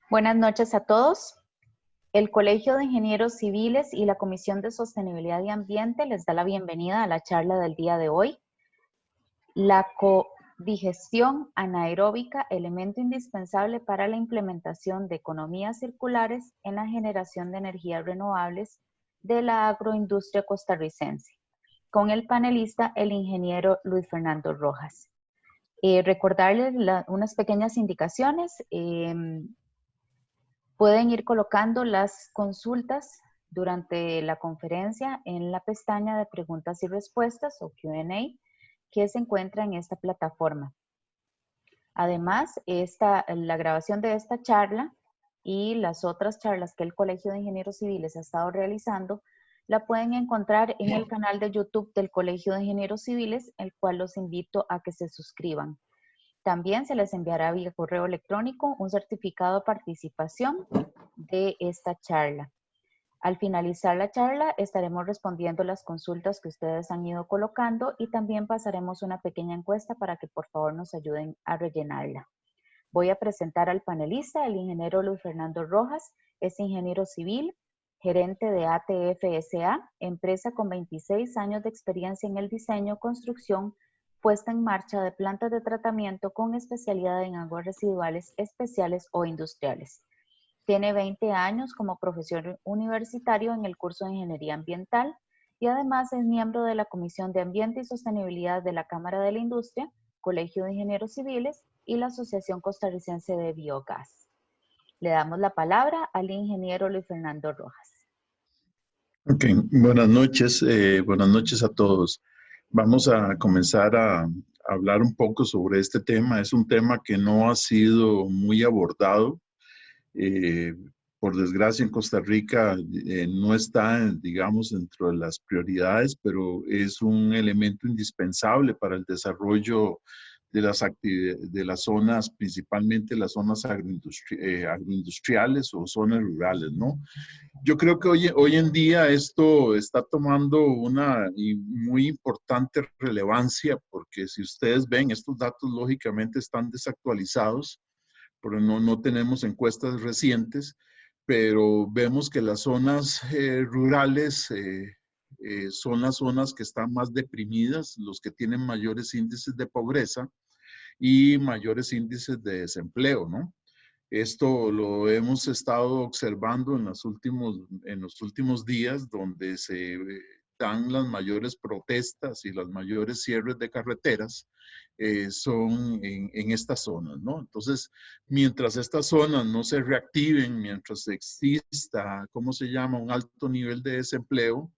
Buenas noches a todos. El Colegio de Ingenieros Civiles y la Comisión de Sostenibilidad y Ambiente les da la bienvenida a la charla del día de hoy. La codigestión anaeróbica, elemento indispensable para la implementación de economías circulares en la generación de energías renovables de la agroindustria costarricense, con el panelista, el ingeniero Luis Fernando Rojas. Recordarles unas pequeñas indicaciones. Pueden ir colocando las consultas durante la conferencia en la pestaña de preguntas y respuestas o Q&A que se encuentra en esta plataforma. Además, la grabación de esta charla y las otras charlas que el Colegio de Ingenieros Civiles ha estado realizando la pueden encontrar en el canal de YouTube del Colegio de Ingenieros Civiles, el cual los invito a que se suscriban. También se les enviará vía correo electrónico un certificado de participación de esta charla. Al finalizar la charla estaremos respondiendo las consultas que ustedes han ido colocando y también pasaremos una pequeña encuesta para que por favor nos ayuden a rellenarla. Voy a presentar al panelista, el ingeniero Luis Fernando Rojas, es ingeniero civil, gerente de ATF S.A., empresa con 26 años de experiencia en el diseño, construcción, puesta en marcha de plantas de tratamiento con especialidad en aguas residuales especiales o industriales. Tiene 20 años como profesor universitario en el curso de Ingeniería Ambiental y además es miembro de la Comisión de Ambiente y Sostenibilidad de la Cámara de la Industria, Colegio de Ingenieros Civiles y la Asociación Costarricense de Biogás. Le damos la palabra al ingeniero Luis Fernando Rojas. Ok, buenas noches a todos. Vamos a comenzar a hablar un poco sobre este tema. Es un tema que no ha sido muy abordado. Por desgracia en Costa Rica no está, digamos, dentro de las prioridades, pero es un elemento indispensable para el desarrollo de las zonas, principalmente las zonas agroindustriales o zonas rurales, ¿no? Yo creo que hoy en día esto está tomando una muy importante relevancia porque si ustedes ven, estos datos lógicamente están desactualizados, porque no tenemos encuestas recientes, pero vemos que las zonas rurales son las zonas que están más deprimidas, los que tienen mayores índices de pobreza y mayores índices de desempleo, ¿no? Esto lo hemos estado observando en los últimos días, donde se dan las mayores protestas y los mayores cierres de carreteras, son en estas zonas, ¿no? Entonces, mientras estas zonas no se reactiven, mientras exista, ¿cómo se llama?, un alto nivel de desempleo,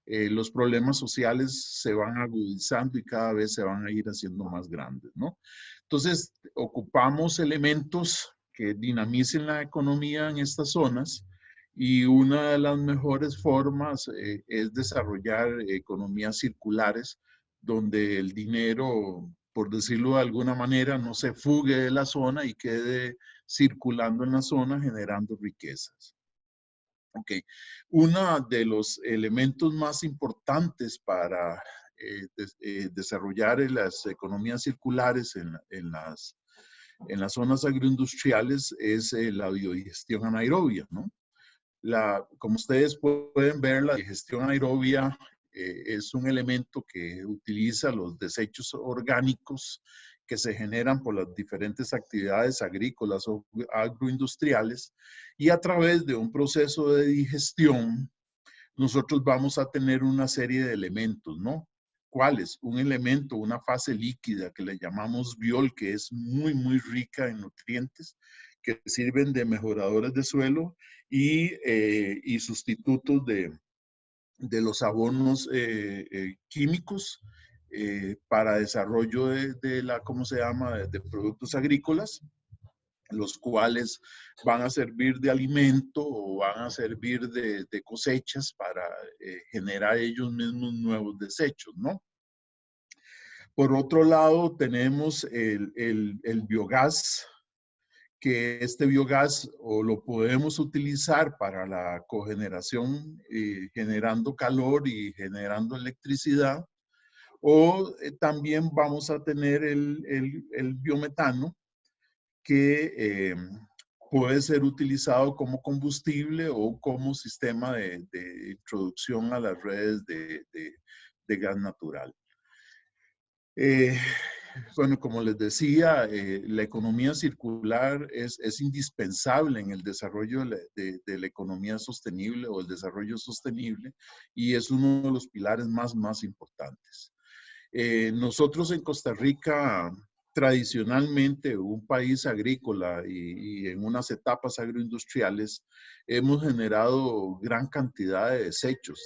los problemas sociales se van agudizando y cada vez se van a ir haciendo más grandes, ¿no? Entonces, ocupamos elementos que dinamicen la economía en estas zonas y una de las mejores formas es desarrollar economías circulares donde el dinero, por decirlo de alguna manera, no se fugue de la zona y quede circulando en la zona generando riquezas. Ok, uno de los elementos más importantes para desarrollar las economías circulares en las zonas agroindustriales es la biodigestión anaerobia, ¿no? Como ustedes pueden ver, la digestión anaerobia es un elemento que utiliza los desechos orgánicos que se generan por las diferentes actividades agrícolas o agroindustriales y a través de un proceso de digestión nosotros vamos a tener una serie de elementos, ¿no? ¿Cuáles? Un elemento, una fase líquida que le llamamos biol, que es muy rica en nutrientes, que sirven de mejoradores de suelo y sustitutos de los abonos químicos para desarrollo ¿cómo se llama?, de productos agrícolas, los cuales van a servir de alimento o van a servir de cosechas para generar ellos mismos nuevos desechos, ¿no? Por otro lado, tenemos el biogás, que este biogás o lo podemos utilizar para la cogeneración, generando calor y generando electricidad, o también vamos a tener el biometano, que puede ser utilizado como combustible o como sistema de introducción a las redes de gas natural. Bueno, como les decía, la economía circular es indispensable en el desarrollo de la economía sostenible o el desarrollo sostenible, y es uno de los pilares más importantes. Nosotros en Costa Rica, tradicionalmente un país agrícola y en unas etapas agroindustriales, hemos generado gran cantidad de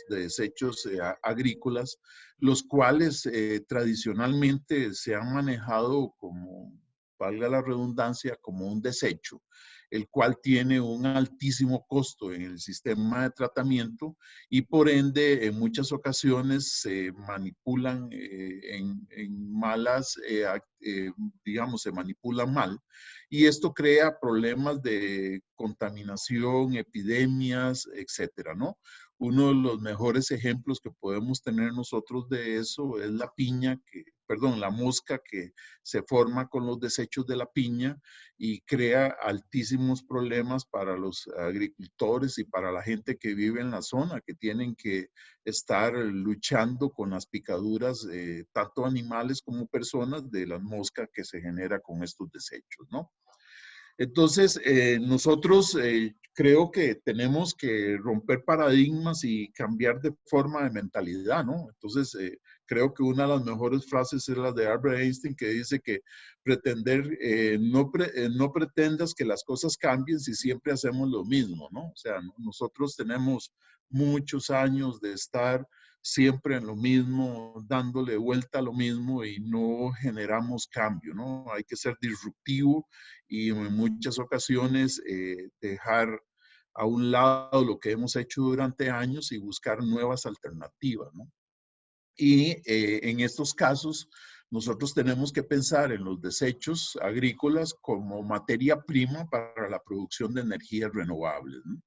desechos agrícolas, los cuales tradicionalmente se han manejado como, valga la redundancia, como un desecho, el cual tiene un altísimo costo en el sistema de tratamiento y por ende en muchas ocasiones se manipulan en malas, digamos, se manipulan mal, y esto crea problemas de contaminación, epidemias, etcétera, ¿no? Uno de los mejores ejemplos que podemos tener nosotros de eso es la piña, la mosca que se forma con los desechos de la piña y crea altísimos problemas para los agricultores y para la gente que vive en la zona, que tienen que estar luchando con las picaduras, tanto animales como personas, de las moscas que se genera con estos desechos, ¿no? Entonces, nosotros creo que tenemos que romper paradigmas y cambiar de forma de mentalidad, ¿no? Entonces, creo que una de las mejores frases es la de Albert Einstein, que dice que no pretendas que las cosas cambien si siempre hacemos lo mismo, ¿no? O sea, nosotros tenemos muchos años de estar siempre en lo mismo, dándole vuelta a lo mismo y no generamos cambio, ¿no? Hay que ser disruptivo y en muchas ocasiones dejar a un lado lo que hemos hecho durante años y buscar nuevas alternativas, ¿no? Y en estos casos, nosotros tenemos que pensar en los desechos agrícolas como materia prima para la producción de energías renovables, ¿no?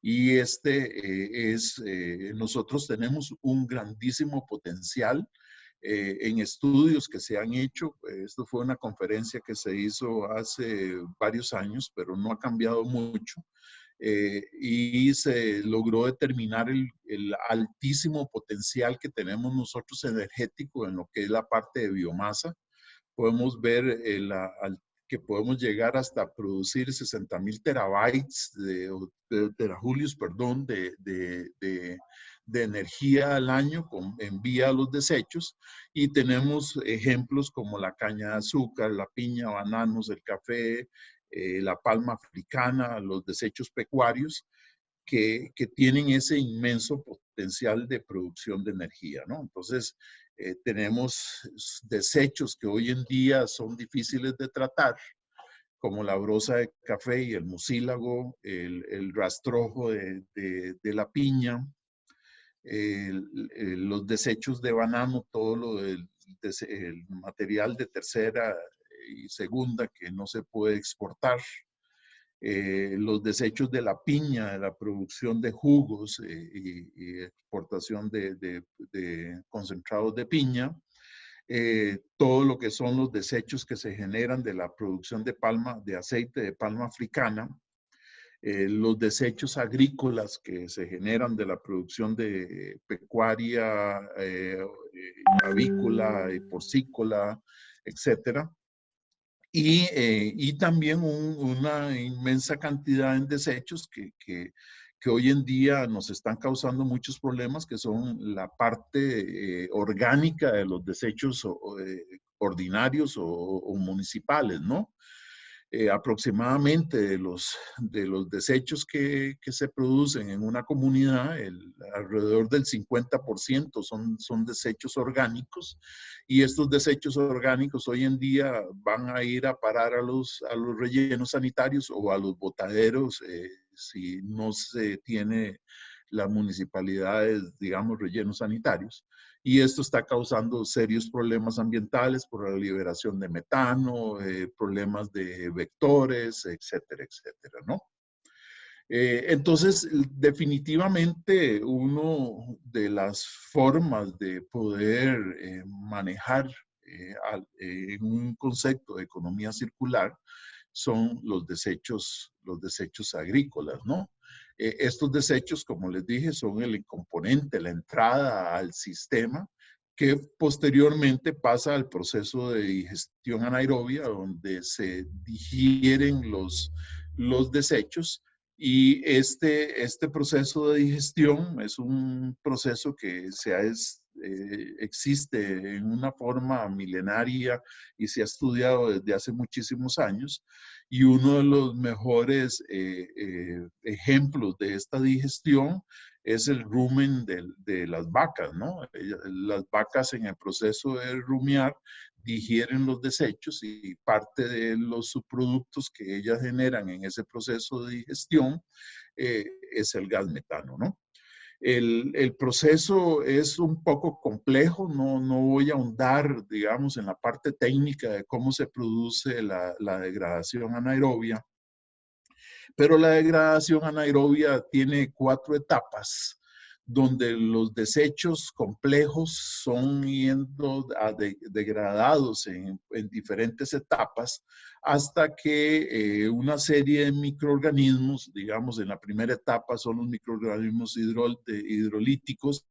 Y nosotros tenemos un grandísimo potencial en estudios que se han hecho. Esto fue una conferencia que se hizo hace varios años, pero no ha cambiado mucho. Y se logró determinar el altísimo potencial que tenemos nosotros energético en lo que es la parte de biomasa. Podemos ver que podemos llegar hasta producir 60,000 terabytes terajulios, perdón, de energía al año en vía a los desechos, y tenemos ejemplos como la caña de azúcar, la piña, bananos, el café, la palma africana, los desechos pecuarios, que tienen ese inmenso potencial de producción de energía, ¿no? Entonces, tenemos desechos que hoy en día son difíciles de tratar, como la brosa de café y el mucílago, el rastrojo de la piña, los desechos de banano, todo el material de tercera y segunda que no se puede exportar, los desechos de la piña, de la producción de jugos y exportación de concentrados de piña, todo lo que son los desechos que se generan de la producción de aceite de palma africana, los desechos agrícolas que se generan de la producción de pecuaria, avícola y porcícola, etcétera. Y también una inmensa cantidad de desechos que hoy en día nos están causando muchos problemas, que son la parte orgánica de los desechos ordinarios o municipales, ¿no? Aproximadamente de los desechos que se producen en una comunidad, alrededor del 50% son desechos orgánicos, y estos desechos orgánicos hoy en día van a ir a parar a los rellenos sanitarios o a los botaderos si no se tiene las municipalidades, digamos, rellenos sanitarios. Y esto está causando serios problemas ambientales por la liberación de metano, problemas de vectores, etcétera, etcétera, ¿no? Entonces, definitivamente, una de las formas de poder manejar en un concepto de economía circular son los desechos agrícolas, ¿no? Estos desechos, como les dije, son el componente, la entrada al sistema, que posteriormente pasa al proceso de digestión anaerobia, donde se digieren los desechos. Y este proceso de digestión es un proceso que existe en una forma milenaria y se ha estudiado desde hace muchísimos años. Y uno de los mejores ejemplos de esta digestión es el rumen de las vacas, ¿no? Las vacas en el proceso de rumiar digieren los desechos y parte de los subproductos que ellas generan en ese proceso de digestión es el gas metano, ¿no? El proceso es un poco complejo, no voy a ahondar, digamos, en la parte técnica de cómo se produce la degradación anaerobia, pero la degradación anaerobia tiene 4 etapas, donde los desechos complejos son yendo degradados en diferentes etapas hasta que una serie de microorganismos, digamos en la primera etapa son los microorganismos hidrolíticos,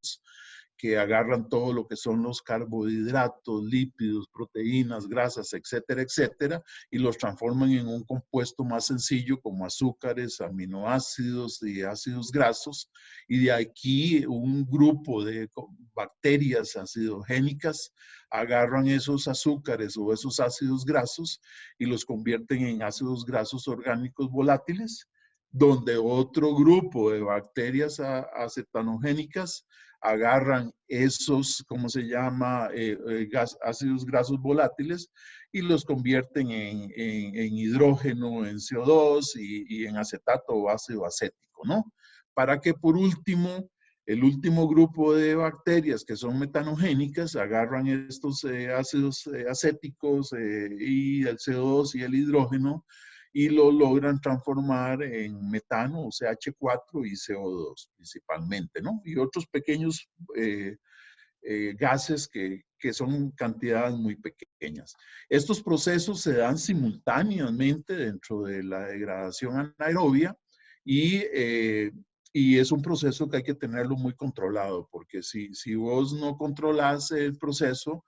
que agarran todo lo que son los carbohidratos, lípidos, proteínas, grasas, etcétera, etcétera, y los transforman en un compuesto más sencillo como azúcares, aminoácidos y ácidos grasos. Y de aquí un grupo de bacterias acidogénicas agarran esos azúcares o esos ácidos grasos y los convierten en ácidos grasos orgánicos volátiles, donde otro grupo de bacterias acetanogénicas agarran esos, ¿cómo se llama? Ácidos grasos volátiles y los convierten en hidrógeno, en CO2 y en acetato o ácido acético, ¿no? Para que por último, el último grupo de bacterias que son metanogénicas agarran estos ácidos acéticos y el CO2 y el hidrógeno y lo logran transformar en metano, o CH4 y CO2 principalmente, ¿no? Y otros pequeños gases que son cantidades muy pequeñas. Estos procesos se dan simultáneamente dentro de la degradación anaerobia y es un proceso que hay que tenerlo muy controlado, porque si vos no controlas el proceso,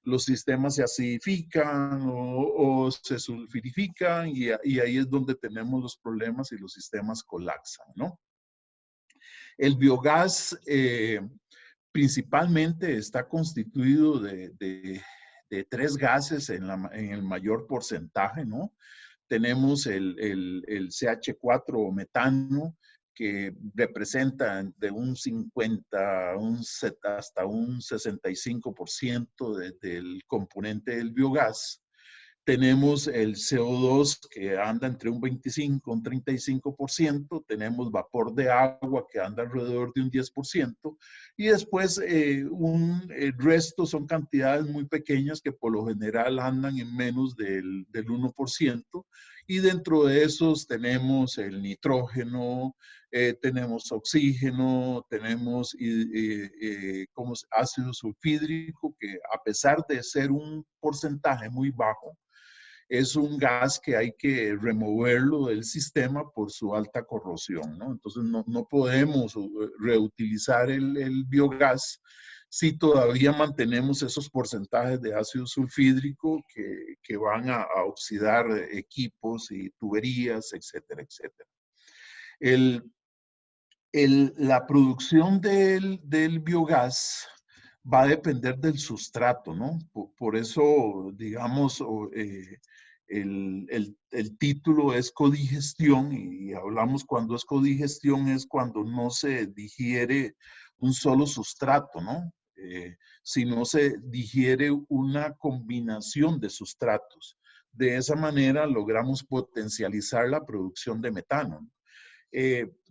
los sistemas se acidifican o se sulfurifican y ahí es donde tenemos los problemas y los sistemas colapsan, ¿no? El biogás principalmente está constituido de 3 gases en el mayor porcentaje, ¿no? Tenemos el CH4 o metano, que representa de un 50 hasta un 65% del componente del biogás. Tenemos el CO2 que anda entre un 25 y un 35%, tenemos vapor de agua que anda alrededor de un 10%, y después el resto son cantidades muy pequeñas que por lo general andan en menos del 1%, y dentro de esos tenemos el nitrógeno, tenemos oxígeno, tenemos como ácido sulfídrico, que a pesar de ser un porcentaje muy bajo, es un gas que hay que removerlo del sistema por su alta corrosión, ¿no? Entonces no podemos reutilizar el biogás si todavía mantenemos esos porcentajes de ácido sulfídrico que van a oxidar equipos y tuberías, etcétera, etcétera. La producción del biogás va a depender del sustrato, ¿no? Por eso, digamos, el título es codigestión y hablamos cuando es codigestión es cuando no se digiere un solo sustrato, ¿no? Sino se digiere una combinación de sustratos. De esa manera logramos potencializar la producción de metano.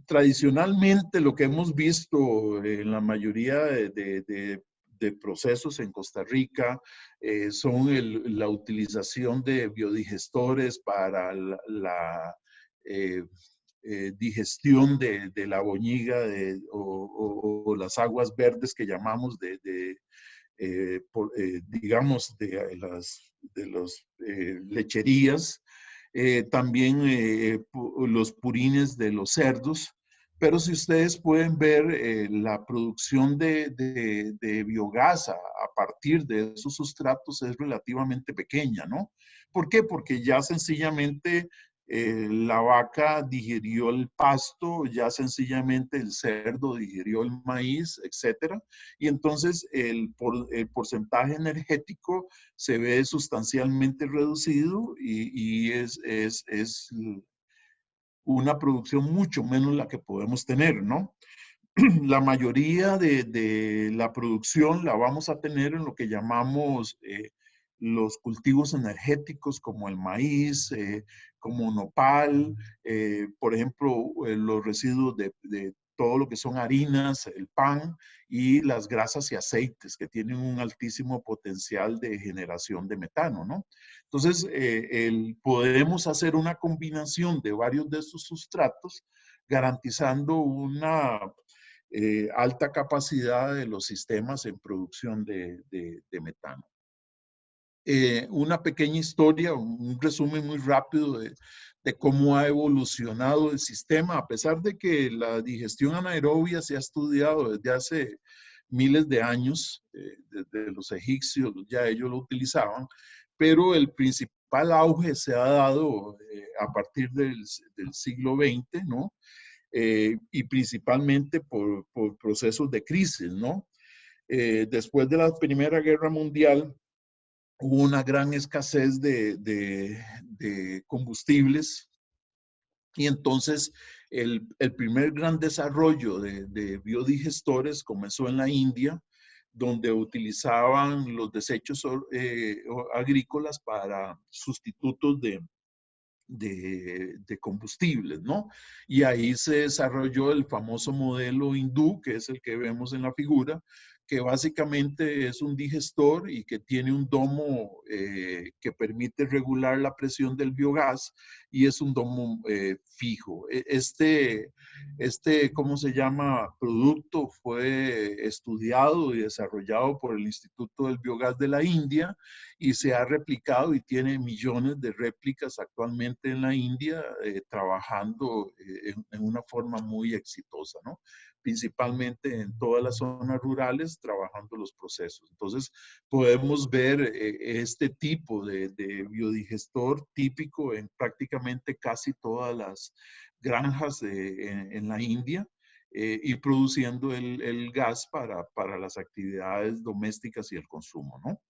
Tradicionalmente lo que hemos visto en la mayoría de procesos en Costa Rica son la utilización de biodigestores para eh, digestión de la boñiga o las aguas verdes que llamamos digamos, de las lecherías. también los purines de los cerdos. Pero si ustedes pueden ver, la producción de biogás a partir de esos sustratos es relativamente pequeña, ¿no? ¿Por qué? Porque ya sencillamente la vaca digirió el pasto, ya sencillamente el cerdo digirió el maíz, etcétera. Y entonces el porcentaje energético se ve sustancialmente reducido y es una producción mucho menos la que podemos tener, ¿no? La mayoría de la producción la vamos a tener en lo que llamamos los cultivos energéticos como el maíz, como nopal, por ejemplo, los residuos de todo lo que son harinas, el pan y las grasas y aceites que tienen un altísimo potencial de generación de metano, ¿no? Entonces, podemos hacer una combinación de varios de estos sustratos garantizando una alta capacidad de los sistemas en producción de metano. Una pequeña historia, un resumen muy rápido de cómo ha evolucionado el sistema, a pesar de que la digestión anaerobia se ha estudiado desde hace miles de años, desde los egipcios ya ellos lo utilizaban, pero el principal auge se ha dado a partir del siglo XX, ¿no? Y principalmente por procesos de crisis, ¿no? Después de la Primera Guerra Mundial hubo una gran escasez de combustibles y entonces el primer gran desarrollo de biodigestores comenzó en la India, donde utilizaban los desechos agrícolas para sustitutos de combustibles, ¿no? Y ahí se desarrolló el famoso modelo hindú, que es el que vemos en la figura, que básicamente es un digestor y que tiene un domo que permite regular la presión del biogás y es un domo fijo. ¿Cómo se llama? Producto fue estudiado y desarrollado por el Instituto del Biogás de la India y se ha replicado y tiene millones de réplicas actualmente en la India, trabajando en una forma muy exitosa, ¿no? Principalmente en todas las zonas rurales, trabajando los procesos. Entonces, podemos ver este tipo de biodigestor típico en prácticamente casi todas las granjas en la India. Y produciendo el gas para las actividades domésticas y el consumo, ¿no?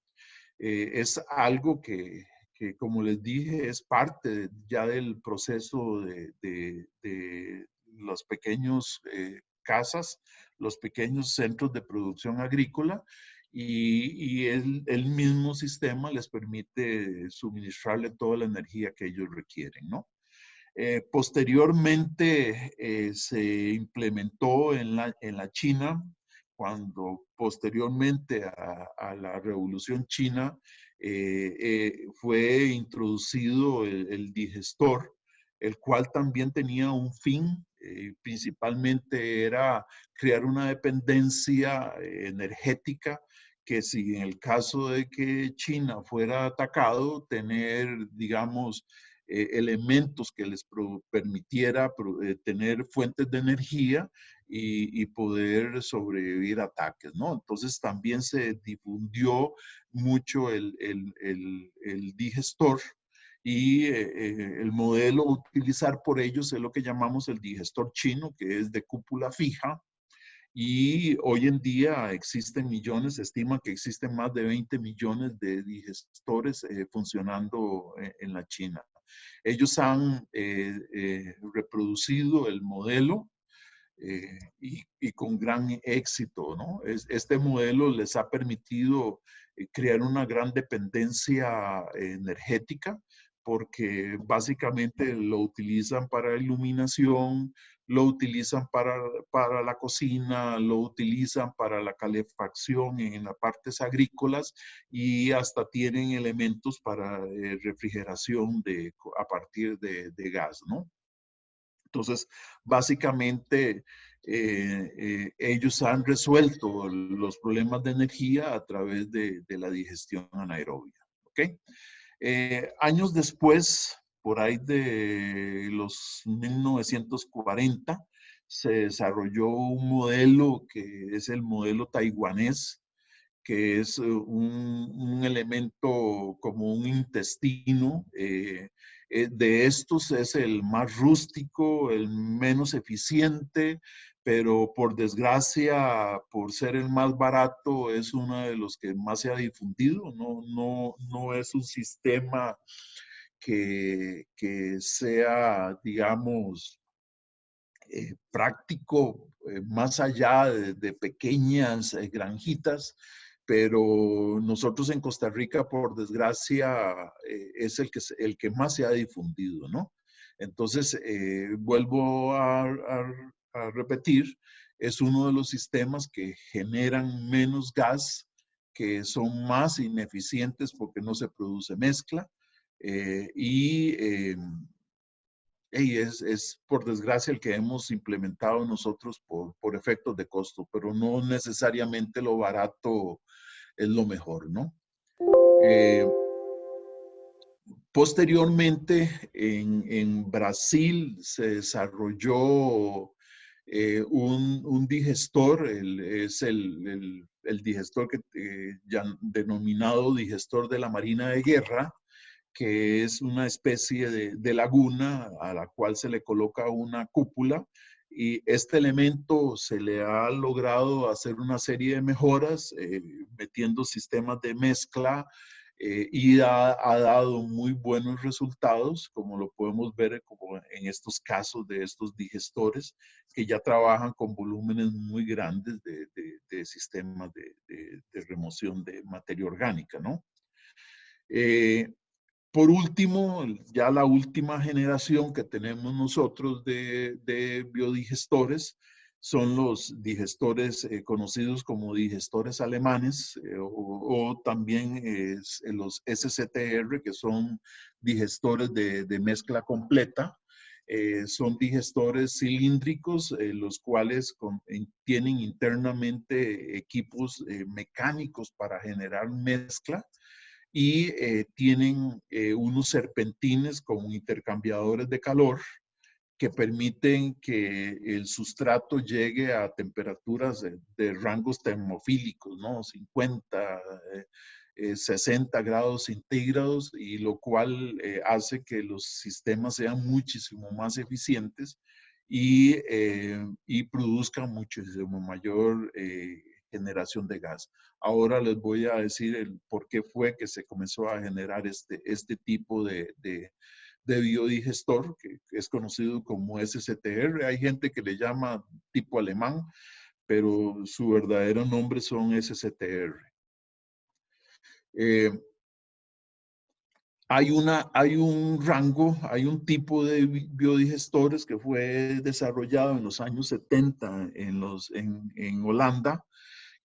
Es algo que, como les dije, es parte ya del proceso de los pequeños casas, los pequeños centros de producción agrícola y el mismo sistema les permite suministrarle toda la energía que ellos requieren, ¿no? Posteriormente se implementó en la China, cuando posteriormente a la Revolución China fue introducido el digestor, el cual también tenía un fin, principalmente era crear una dependencia energética que si en el caso de que China fuera atacado, tener, digamos, elementos que les permitiera tener fuentes de energía y poder sobrevivir a ataques, ¿no? Entonces también se difundió mucho el digestor y el modelo a utilizar por ellos es lo que llamamos el digestor chino, que es de cúpula fija, y hoy en día existen millones, se estima que existen más de 20 millones de digestores funcionando en la China. Ellos han reproducido el modelo y con gran éxito, ¿no? Este modelo les ha permitido crear una gran dependencia energética porque básicamente lo utilizan para iluminación, lo utilizan para la cocina, lo utilizan para la calefacción en las partes agrícolas y hasta tienen elementos para refrigeración a partir de gas, ¿no? Entonces, básicamente, ellos han resuelto los problemas de energía a través de la digestión anaerobia. ¿Ok? Años después, por ahí de los 1940, se desarrolló un modelo que es el modelo taiwanés, que es un elemento como un intestino. De estos es el más rústico, el menos eficiente, pero por desgracia, por ser el más barato, es uno de los que más se ha difundido. No es un sistema que sea, digamos, práctico, más allá de pequeñas granjitas, pero nosotros en Costa Rica, por desgracia, es el que más se ha difundido, ¿no? Entonces, vuelvo a repetir, es uno de los sistemas que generan menos gas, que son más ineficientes porque no se produce mezcla, y es por desgracia el que hemos implementado nosotros por efectos de costo, pero no necesariamente lo barato es lo mejor, ¿no? Eh, Posteriormente, en Brasil se desarrolló un digestor, es el digestor que ya denominado digestor de la Marina de Guerra, que es una especie de laguna a la cual se le coloca una cúpula, y este elemento se le ha logrado hacer una serie de mejoras, metiendo sistemas de mezcla, y ha dado muy buenos resultados, como lo podemos ver como en estos casos de estos digestores, que ya trabajan con volúmenes muy grandes de sistemas de remoción de materia orgánica, ¿no? Por último, ya la última generación que tenemos nosotros de biodigestores son los digestores conocidos como digestores alemanes, o también los SCTR, que son digestores de mezcla completa. Son digestores cilíndricos, los cuales tienen internamente equipos mecánicos para generar mezcla, y tienen unos serpentines como intercambiadores de calor que permiten que el sustrato llegue a temperaturas de rangos termofílicos, ¿no? 50, 60 grados centígrados, y lo cual hace que los sistemas sean muchísimo más eficientes y produzcan muchísimo mayor generación de gas. Ahora les voy a decir el por qué fue que se comenzó a generar este tipo de biodigestor, que es conocido como SCTR. Hay gente que le llama tipo alemán, pero su verdadero nombre son SCTR. Hay un rango, hay un tipo de biodigestores que fue desarrollado en los años 70 en Holanda,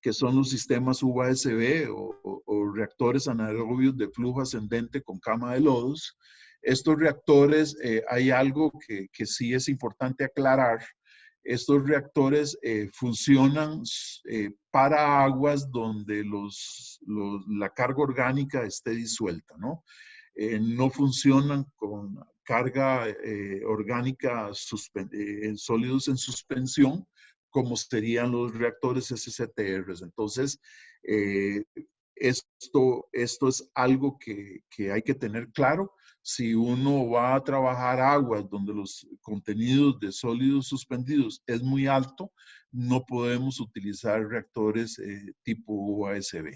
que son los sistemas UASB o reactores anaerobios de flujo ascendente con cama de lodos. Estos reactores, hay algo que sí es importante aclarar. Estos reactores funcionan para aguas donde la carga orgánica esté disuelta, ¿no? No funcionan con carga orgánica sólidos en suspensión, como serían los reactores SCTR. Entonces, eh, esto es algo que hay que tener claro. Si uno va a trabajar aguas donde los contenidos de sólidos suspendidos es muy alto, no podemos utilizar reactores tipo UASB.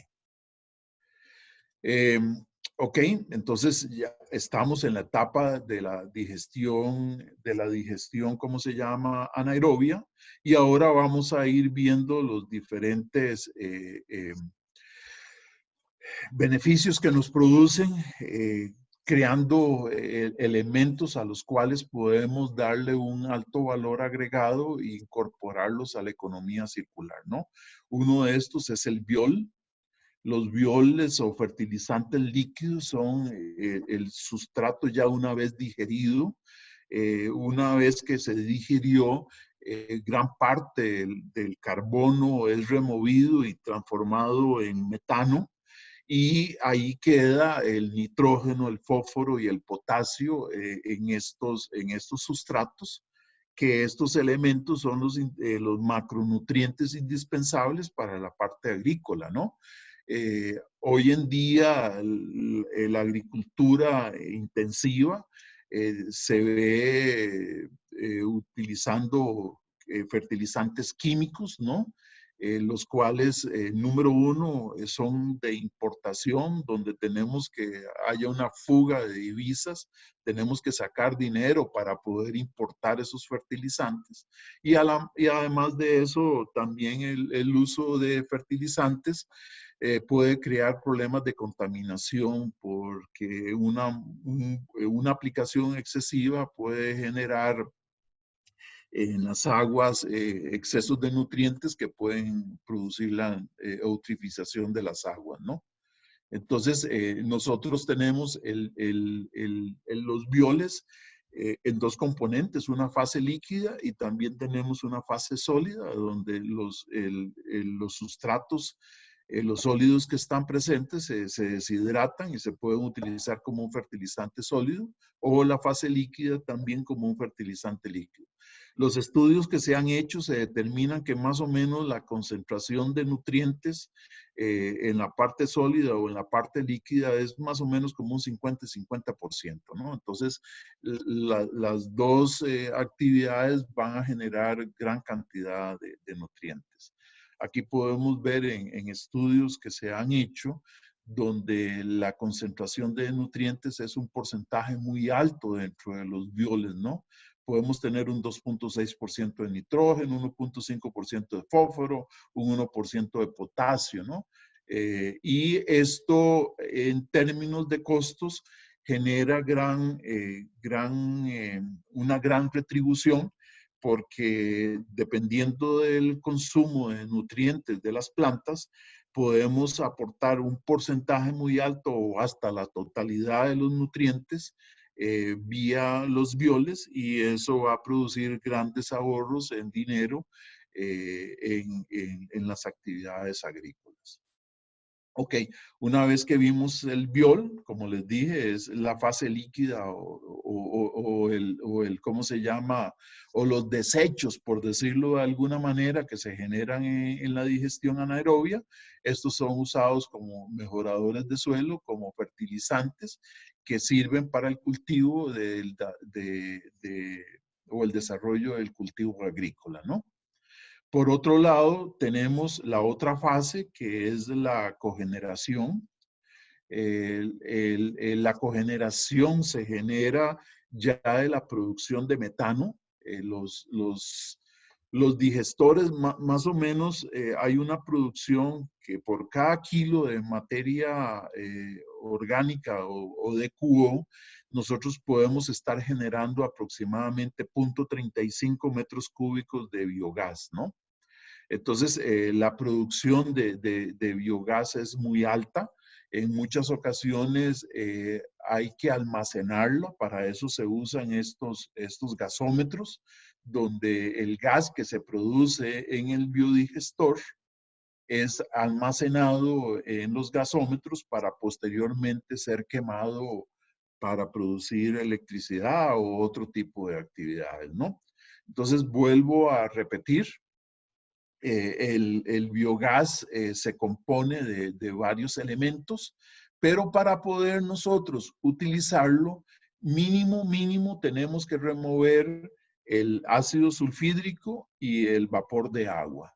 Ok, entonces ya estamos en la etapa de la digestión, ¿cómo se llama? Anaerobia, y ahora vamos a ir viendo los diferentes beneficios que nos producen, creando elementos a los cuales podemos darle un alto valor agregado e incorporarlos a la economía circular, ¿no? Uno de estos es el biol. Los bioles o fertilizantes líquidos son el sustrato ya una vez digerido. Una vez que se digirió, gran parte del carbono es removido y transformado en metano, y ahí queda el nitrógeno, el fósforo y el potasio en estos sustratos, que estos elementos son los macronutrientes indispensables para la parte agrícola, ¿no? Hoy en día la agricultura intensiva se ve utilizando fertilizantes químicos, ¿no? Los cuales, número uno, son de importación, donde tenemos que haya una fuga de divisas, tenemos que sacar dinero para poder importar esos fertilizantes. Y además de eso, también el uso de fertilizantes puede crear problemas de contaminación porque una aplicación excesiva puede generar en las aguas excesos de nutrientes que pueden producir la eutrofización de las aguas, ¿no? Entonces, nosotros tenemos los bioles en dos componentes, una fase líquida y también tenemos una fase sólida, donde los sustratos, los sólidos que están presentes se deshidratan y se pueden utilizar como un fertilizante sólido, o la fase líquida también como un fertilizante líquido. Los estudios que se han hecho se determinan que más o menos la concentración de nutrientes en la parte sólida o en la parte líquida es más o menos como un 50-50%, ¿no? Entonces, las dos actividades van a generar gran cantidad de nutrientes. Aquí podemos ver en estudios que se han hecho donde la concentración de nutrientes es un porcentaje muy alto dentro de los bioles, ¿no? Podemos tener un 2.6% de nitrógeno, 1.5% de fósforo, un 1% de potasio, ¿no? Y esto en términos de costos genera una gran retribución porque dependiendo del consumo de nutrientes de las plantas, podemos aportar un porcentaje muy alto o hasta la totalidad de los nutrientes vía los bioles, y eso va a producir grandes ahorros en dinero en las actividades agrícolas. Ok, una vez que vimos el biol, como les dije, es la fase líquida ¿cómo se llama? O los desechos, por decirlo de alguna manera, que se generan en la digestión anaerobia. Estos son usados como mejoradores de suelo, como fertilizantes, que sirven para el cultivo o el desarrollo del cultivo agrícola, ¿no? Por otro lado, tenemos la otra fase que es la cogeneración. La cogeneración se genera ya de la producción de metano. Los digestores, más o menos, hay una producción que por cada kilo de materia orgánica o de QO, nosotros podemos estar generando aproximadamente 0.35 metros cúbicos de biogás, ¿no? Entonces, la producción de biogás es muy alta. En muchas ocasiones hay que almacenarlo. Para eso se usan estos gasómetros, donde el gas que se produce en el biodigestor es almacenado en los gasómetros para posteriormente ser quemado para producir electricidad o otro tipo de actividades, ¿no? Entonces, vuelvo a repetir, el biogás se compone de varios elementos, pero para poder nosotros utilizarlo, mínimo tenemos que remover el ácido sulfídrico y el vapor de agua.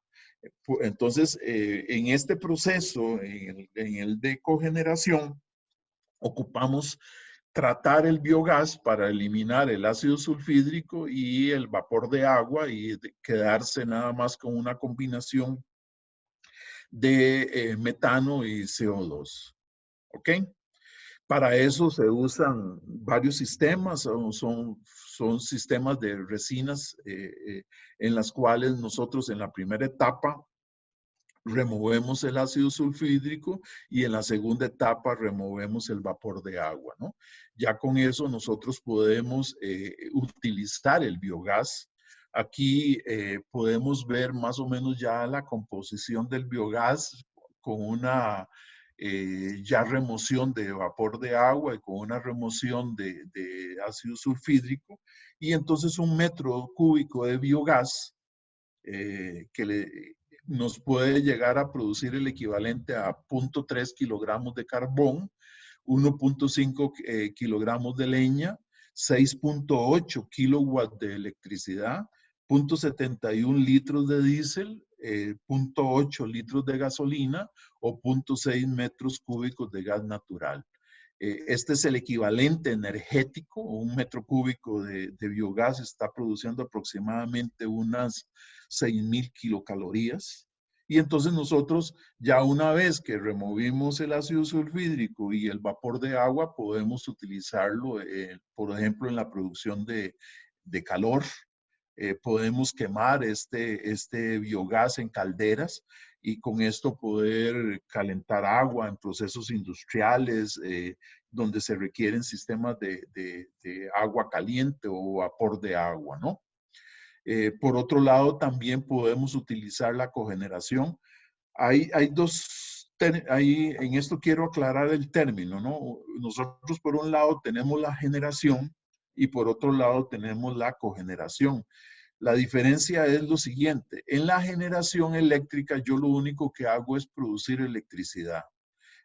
Entonces, en este proceso, en el de cogeneración, ocupamos tratar el biogás para eliminar el ácido sulfídrico y el vapor de agua y quedarse nada más con una combinación de metano y CO2. ¿Ok? Para eso se usan varios sistemas, son sistemas de resinas en las cuales nosotros en la primera etapa removemos el ácido sulfídrico y en la segunda etapa removemos el vapor de agua, ¿no? Ya con eso nosotros podemos utilizar el biogás. Aquí podemos ver más o menos ya la composición del biogás con una ya remoción de vapor de agua y con una remoción de ácido sulfídrico, y entonces un metro cúbico de biogás nos puede llegar a producir el equivalente a 0.3 kilogramos de carbón, 1.5 kilogramos de leña, 6.8 kilowatts de electricidad, 0.71 litros de diésel, 0.8 litros de gasolina o 0.6 metros cúbicos de gas natural. Este es el equivalente energético. Un metro cúbico de biogás está produciendo aproximadamente unas 6.000 kilocalorías. Y entonces nosotros, ya una vez que removimos el ácido sulfídrico y el vapor de agua, podemos utilizarlo, por ejemplo, en la producción de calor. Podemos quemar este biogás en calderas y con esto poder calentar agua en procesos industriales donde se requieren sistemas de agua caliente o vapor de agua, ¿no? Por otro lado, también podemos utilizar la cogeneración. Hay dos, en esto quiero aclarar el término, ¿no? Nosotros por un lado tenemos la generación y por otro lado tenemos la cogeneración. La diferencia es lo siguiente: en la generación eléctrica yo lo único que hago es producir electricidad.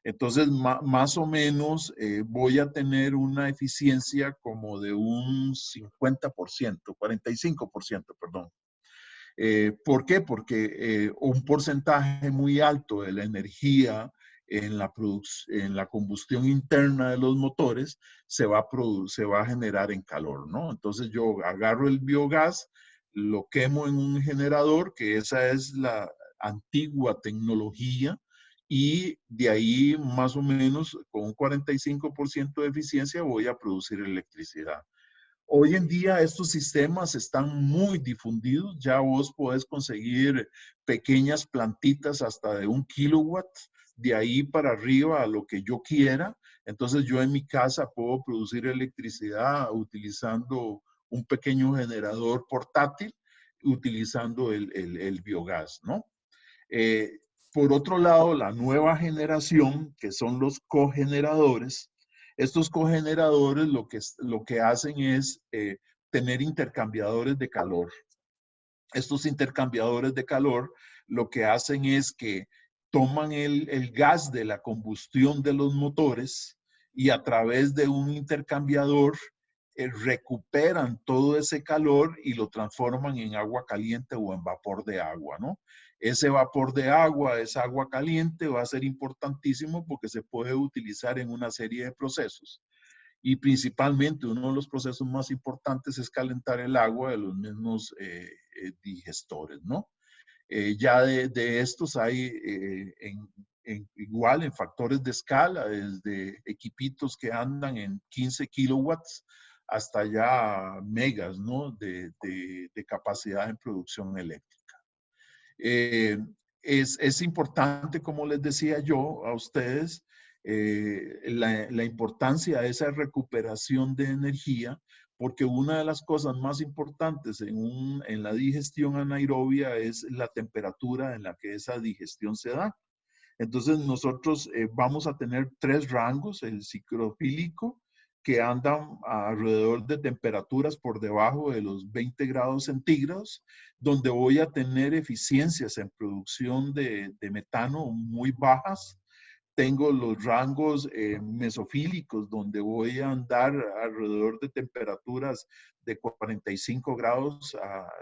Entonces, más o menos voy a tener una eficiencia como de un 50%, 45%, perdón. ¿Por qué? Porque un porcentaje muy alto de la energía en la combustión interna de los motores se va a generar en calor, ¿no? Entonces yo agarro el biogás, lo quemo en un generador, que esa es la antigua tecnología, y de ahí más o menos con un 45% de eficiencia voy a producir electricidad. Hoy en día estos sistemas están muy difundidos. Ya vos podés conseguir pequeñas plantitas hasta de 1 kilowatt, de ahí para arriba a lo que yo quiera. Entonces yo en mi casa puedo producir electricidad utilizando un pequeño generador portátil, utilizando el biogás, ¿no? Eh, por otro lado, la nueva generación, que son los cogeneradores. Estos cogeneradores lo que hacen es tener intercambiadores de calor. Estos intercambiadores de calor lo que hacen es que toman el gas de la combustión de los motores y a través de un intercambiador recuperan todo ese calor y lo transforman en agua caliente o en vapor de agua, ¿no? Ese vapor de agua, esa agua caliente va a ser importantísimo porque se puede utilizar en una serie de procesos. Y principalmente uno de los procesos más importantes es calentar el agua de los mismos digestores, ¿no? Ya de estos hay igual en factores de escala, desde equipitos que andan en 15 kilowatts hasta ya megas, ¿no? De capacidad en producción eléctrica. Es importante, como les decía yo a ustedes, la importancia de esa recuperación de energía, porque una de las cosas más importantes en la digestión anaerobia es la temperatura en la que esa digestión se da. Entonces nosotros vamos a tener 3 rangos: el ciclofílico, que andan alrededor de temperaturas por debajo de los 20 grados centígrados, donde voy a tener eficiencias en producción de metano muy bajas. Tengo los rangos mesofílicos, donde voy a andar alrededor de temperaturas de 45 grados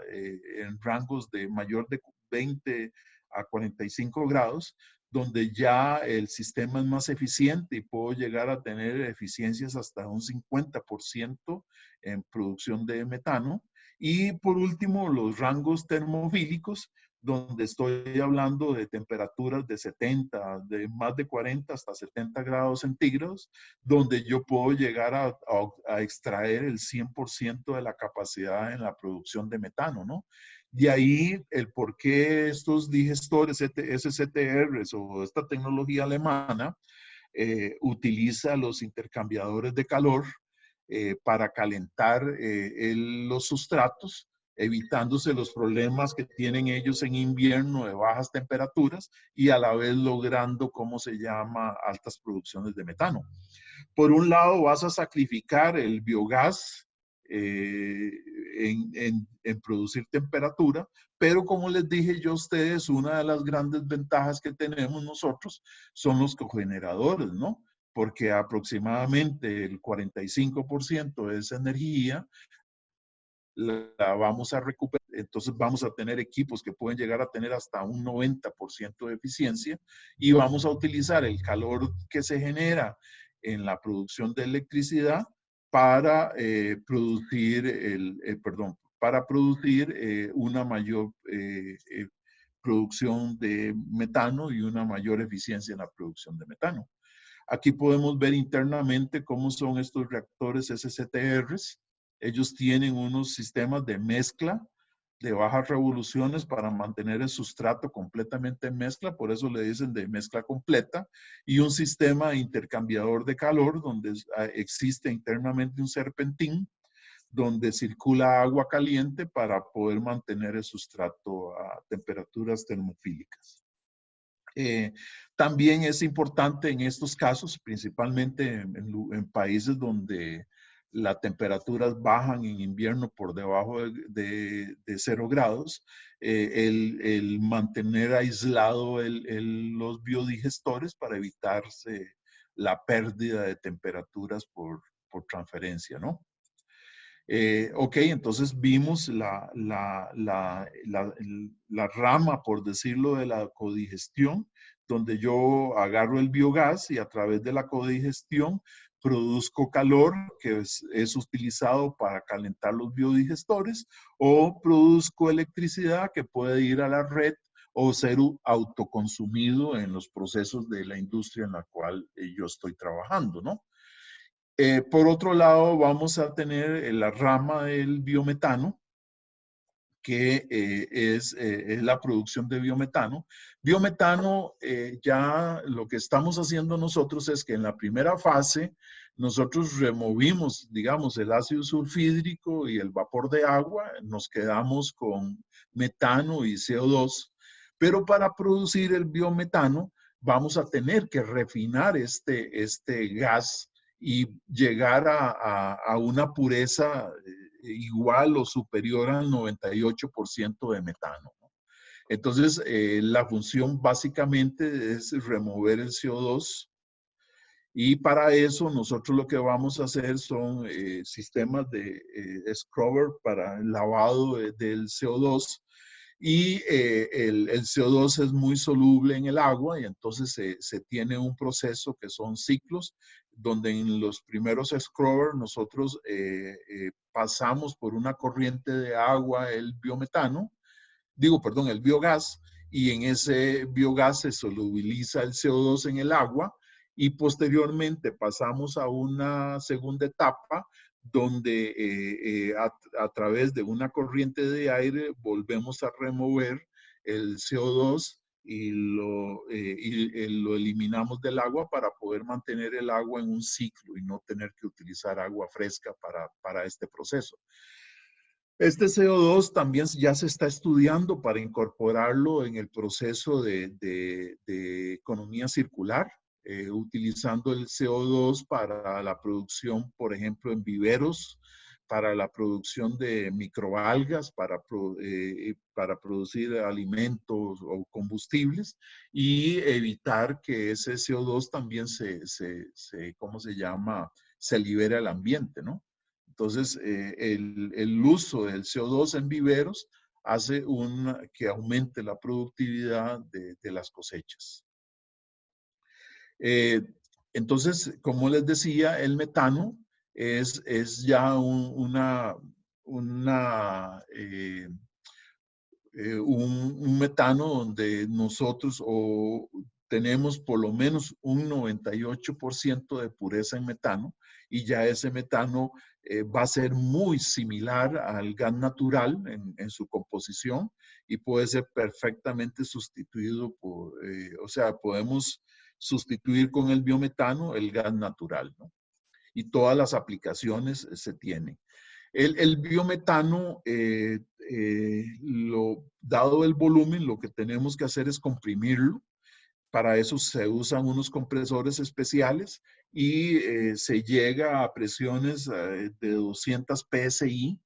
en rangos de mayor de 20 a 45 grados, donde ya el sistema es más eficiente y puedo llegar a tener eficiencias hasta un 50% en producción de metano. Y por último, los rangos termofílicos, donde estoy hablando de temperaturas de 70, de más de 40 hasta 70 grados centígrados, donde yo puedo llegar a extraer el 100% de la capacidad en la producción de metano, ¿no? De ahí el por qué estos digestores SCTRs o esta tecnología alemana utiliza los intercambiadores de calor para calentar los sustratos, evitándose los problemas que tienen ellos en invierno de bajas temperaturas y a la vez logrando, ¿cómo se llama?, altas producciones de metano. Por un lado, vas a sacrificar el biogás en producir temperatura, pero como les dije yo a ustedes, una de las grandes ventajas que tenemos nosotros son los cogeneradores, ¿no? Porque aproximadamente el 45% de esa energía la vamos a recuperar. Entonces vamos a tener equipos que pueden llegar a tener hasta un 90% de eficiencia y vamos a utilizar el calor que se genera en la producción de electricidad para producir una mayor producción de metano y una mayor eficiencia en la producción de metano. Aquí podemos ver internamente cómo son estos reactores SCTRs. Ellos tienen unos sistemas de mezcla de bajas revoluciones para mantener el sustrato completamente en mezcla, por eso le dicen de mezcla completa, y un sistema intercambiador de calor donde existe internamente un serpentín donde circula agua caliente para poder mantener el sustrato a temperaturas termofílicas. También es importante en estos casos, principalmente en países donde las temperaturas bajan en invierno por debajo de 0 grados, el mantener aislado los biodigestores para evitarse la pérdida de temperaturas por transferencia, ¿no? Ok, entonces vimos la rama, por decirlo, de la codigestión, donde yo agarro el biogás y a través de la codigestión produzco calor que es utilizado para calentar los biodigestores, o produzco electricidad que puede ir a la red o ser autoconsumido en los procesos de la industria en la cual yo estoy trabajando, ¿no? Por otro lado, vamos a tener la rama del biometano, que es la producción de biometano. Biometano, ya lo que estamos haciendo nosotros es que en la primera fase nosotros removimos, digamos, el ácido sulfídrico y el vapor de agua, nos quedamos con metano y CO2, pero para producir el biometano vamos a tener que refinar este gas y llegar a una pureza igual o superior al 98% de metano, ¿no? Entonces, la función básicamente es remover el CO2 y para eso nosotros lo que vamos a hacer son sistemas de scrubber para el lavado del CO2. Y el CO2 es muy soluble en el agua y entonces se tiene un proceso que son ciclos, donde en los primeros scrubbers nosotros pasamos por una corriente de agua el el biogás, y en ese biogás se solubiliza el CO2 en el agua y posteriormente pasamos a una segunda etapa donde a través de una corriente de aire volvemos a remover el CO2 y lo eliminamos del agua para poder mantener el agua en un ciclo y no tener que utilizar agua fresca para este proceso. Este CO2 también ya se está estudiando para incorporarlo en el proceso de economía circular, utilizando el CO2 para la producción, por ejemplo, en viveros, para la producción de microalgas, para producir alimentos o combustibles y evitar que ese CO2 también ¿cómo se llama?, se libere al ambiente, ¿no? Entonces, el uso del CO2 en viveros hace que aumente la productividad de las cosechas. Entonces, como les decía, el metano es ya un metano donde nosotros tenemos por lo menos un 98% de pureza en metano, y ya ese metano va a ser muy similar al gas natural en su composición y puede ser perfectamente sustituido o sea, podemos sustituir con el biometano el gas natural, ¿no? Y todas las aplicaciones se tienen. El biometano dado el volumen, lo que tenemos que hacer es comprimirlo. Para eso se usan unos compresores especiales y se llega a presiones de 200 psi,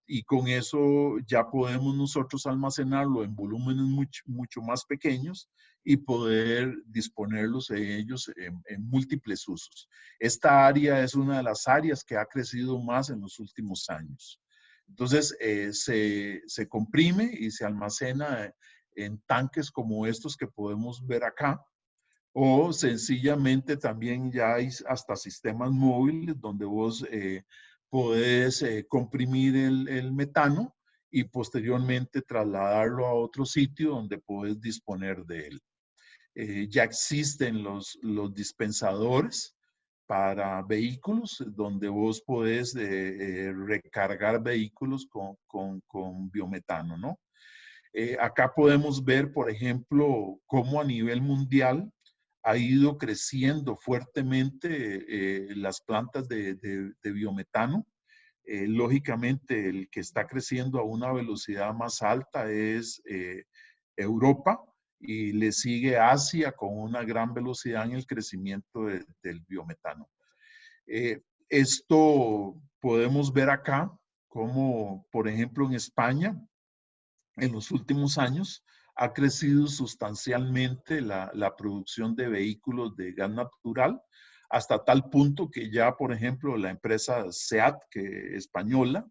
y con eso ya podemos nosotros almacenarlo en volúmenes mucho más pequeños y poder disponerlos de ellos en múltiples usos. Esta área es una de las áreas que ha crecido más en los últimos años. Entonces, se comprime y se almacena en tanques como estos que podemos ver acá, o sencillamente también ya hay hasta sistemas móviles donde vos podés comprimir el metano y posteriormente trasladarlo a otro sitio donde podés disponer de él. Ya existen los dispensadores para vehículos donde vos podés recargar vehículos con biometano, ¿no? Acá podemos ver, por ejemplo, cómo a nivel mundial ha ido creciendo fuertemente las plantas de biometano. Lógicamente, el que está creciendo a una velocidad más alta es Europa, y le sigue Asia con una gran velocidad en el crecimiento del biometano. Esto podemos ver acá, como por ejemplo en España, en los últimos años ha crecido sustancialmente la producción de vehículos de gas natural, hasta tal punto que ya, por ejemplo, la empresa SEAT, que española,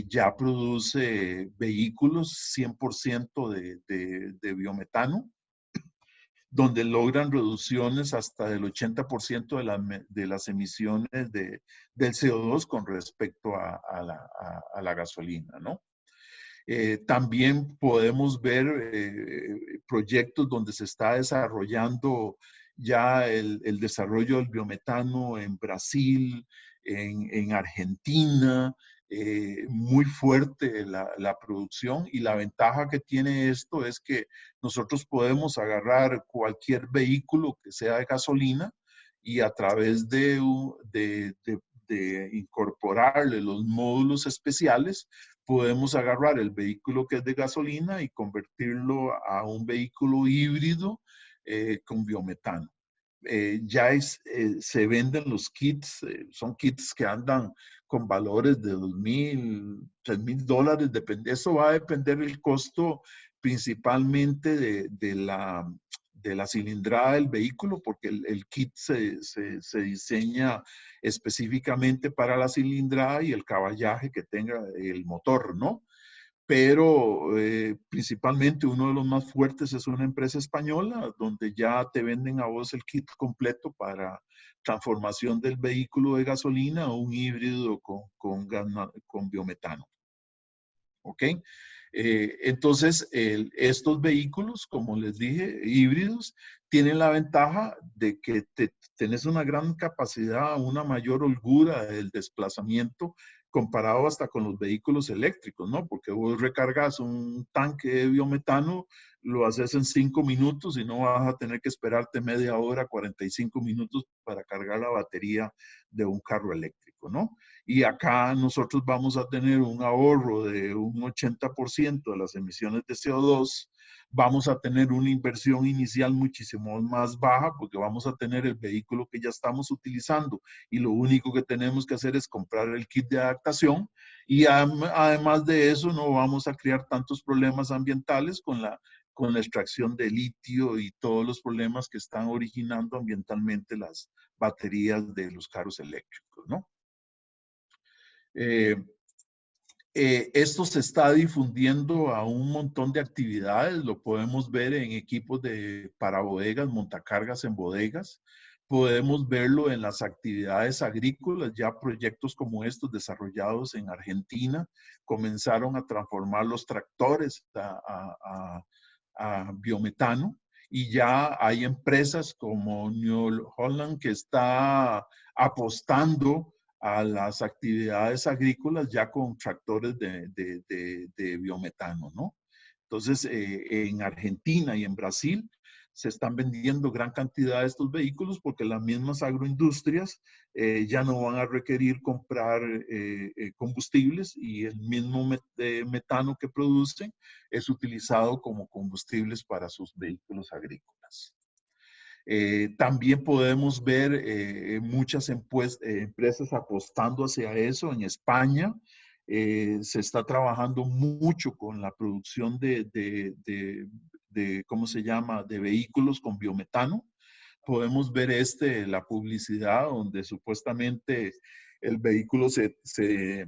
ya produce vehículos 100% de biometano, donde logran reducciones hasta del 80% de las emisiones del CO2 con respecto a la gasolina, ¿no? También podemos ver proyectos donde se está desarrollando ya el desarrollo del biometano en Brasil, en Argentina, muy fuerte la producción, y la ventaja que tiene esto es que nosotros podemos agarrar cualquier vehículo que sea de gasolina y a través de incorporarle los módulos especiales, podemos agarrar el vehículo que es de gasolina y convertirlo a un vehículo híbrido con biometano. Se venden los kits, son kits que andan con valores de $2,000, $3,000, depende, eso va a depender del costo principalmente de la cilindrada del vehículo, porque el kit se diseña específicamente para la cilindrada y el caballaje que tenga el motor, ¿no? Pero principalmente uno de los más fuertes es una empresa española donde ya te venden a vos el kit completo para transformación del vehículo de gasolina a un híbrido con biometano. ¿Ok? Entonces, estos vehículos, como les dije, híbridos, tienen la ventaja de que tenés una gran capacidad, una mayor holgura del desplazamiento comparado hasta con los vehículos eléctricos, ¿no? Porque vos recargas un tanque de biometano, lo haces en 5 minutos y no vas a tener que esperarte media hora, 45 minutos para cargar la batería de un carro eléctrico, ¿no? Y acá nosotros vamos a tener un ahorro de un 80% de las emisiones de CO2, vamos a tener una inversión inicial muchísimo más baja porque vamos a tener el vehículo que ya estamos utilizando y lo único que tenemos que hacer es comprar el kit de adaptación, y además de eso no vamos a crear tantos problemas ambientales con la extracción de litio y todos los problemas que están originando ambientalmente las baterías de los carros eléctricos, ¿no? Esto se está difundiendo a un montón de actividades, lo podemos ver en equipos para bodegas, montacargas en bodegas, podemos verlo en las actividades agrícolas, ya proyectos como estos desarrollados en Argentina comenzaron a transformar los tractores a biometano, y ya hay empresas como New Holland que está apostando a las actividades agrícolas ya con tractores de biometano, ¿no? Entonces, en Argentina y en Brasil se están vendiendo gran cantidad de estos vehículos porque las mismas agroindustrias ya no van a requerir comprar combustibles y el mismo metano que producen es utilizado como combustibles para sus vehículos agrícolas. También podemos ver muchas empresas apostando hacia eso. En España se está trabajando mucho con la producción de ¿cómo se llama?, de vehículos con biometano. Podemos ver la publicidad donde supuestamente el vehículo se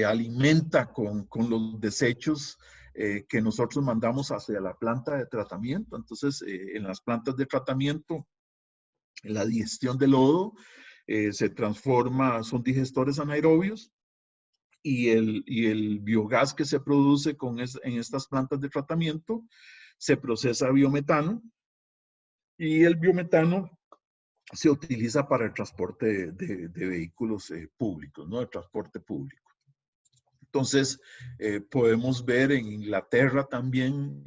alimenta con los desechos que nosotros mandamos hacia la planta de tratamiento. Entonces, en las plantas de tratamiento, la digestión de lodo se transforma, son digestores anaerobios, y el biogás que se produce en estas plantas de tratamiento se procesa a biometano, y el biometano se utiliza para el transporte de vehículos públicos, ¿no? El transporte público. Entonces, podemos ver en Inglaterra también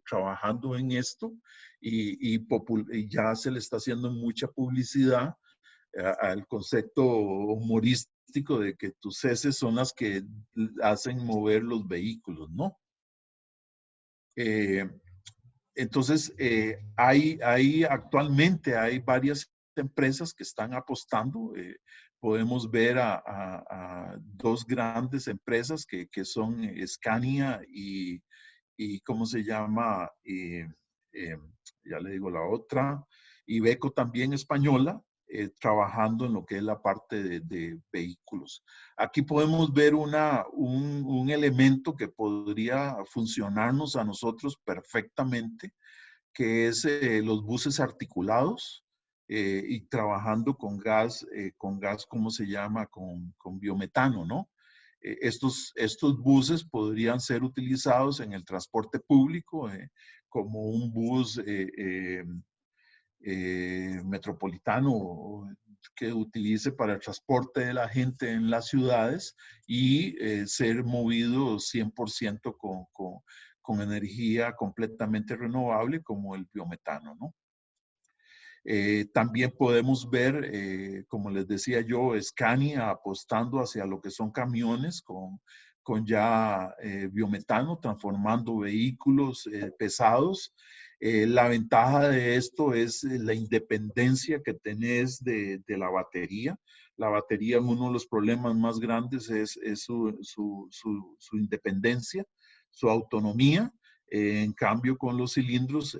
trabajando en esto y ya se le está haciendo mucha publicidad al concepto humorístico de que tus heces son las que hacen mover los vehículos, ¿no? Entonces, actualmente hay varias empresas que están apostando. Podemos ver a dos grandes empresas que son Scania y ¿cómo se llama? Ya le digo la otra. Iveco también española, trabajando en lo que es la parte de vehículos. Aquí podemos ver un elemento que podría funcionarnos a nosotros perfectamente, que es los buses articulados y trabajando con gas, ¿cómo se llama? Con biometano, ¿no? Estos buses podrían ser utilizados en el transporte público como un bus metropolitano que utilice para el transporte de la gente en las ciudades y ser movido 100% con energía completamente renovable como el biometano, ¿no? También podemos ver, como les decía yo, Scania apostando hacia lo que son camiones con ya biometano, transformando vehículos pesados. La ventaja de esto es la independencia que tenés de la batería. La batería, uno de los problemas más grandes es su independencia, su autonomía. En cambio, con los cilindros,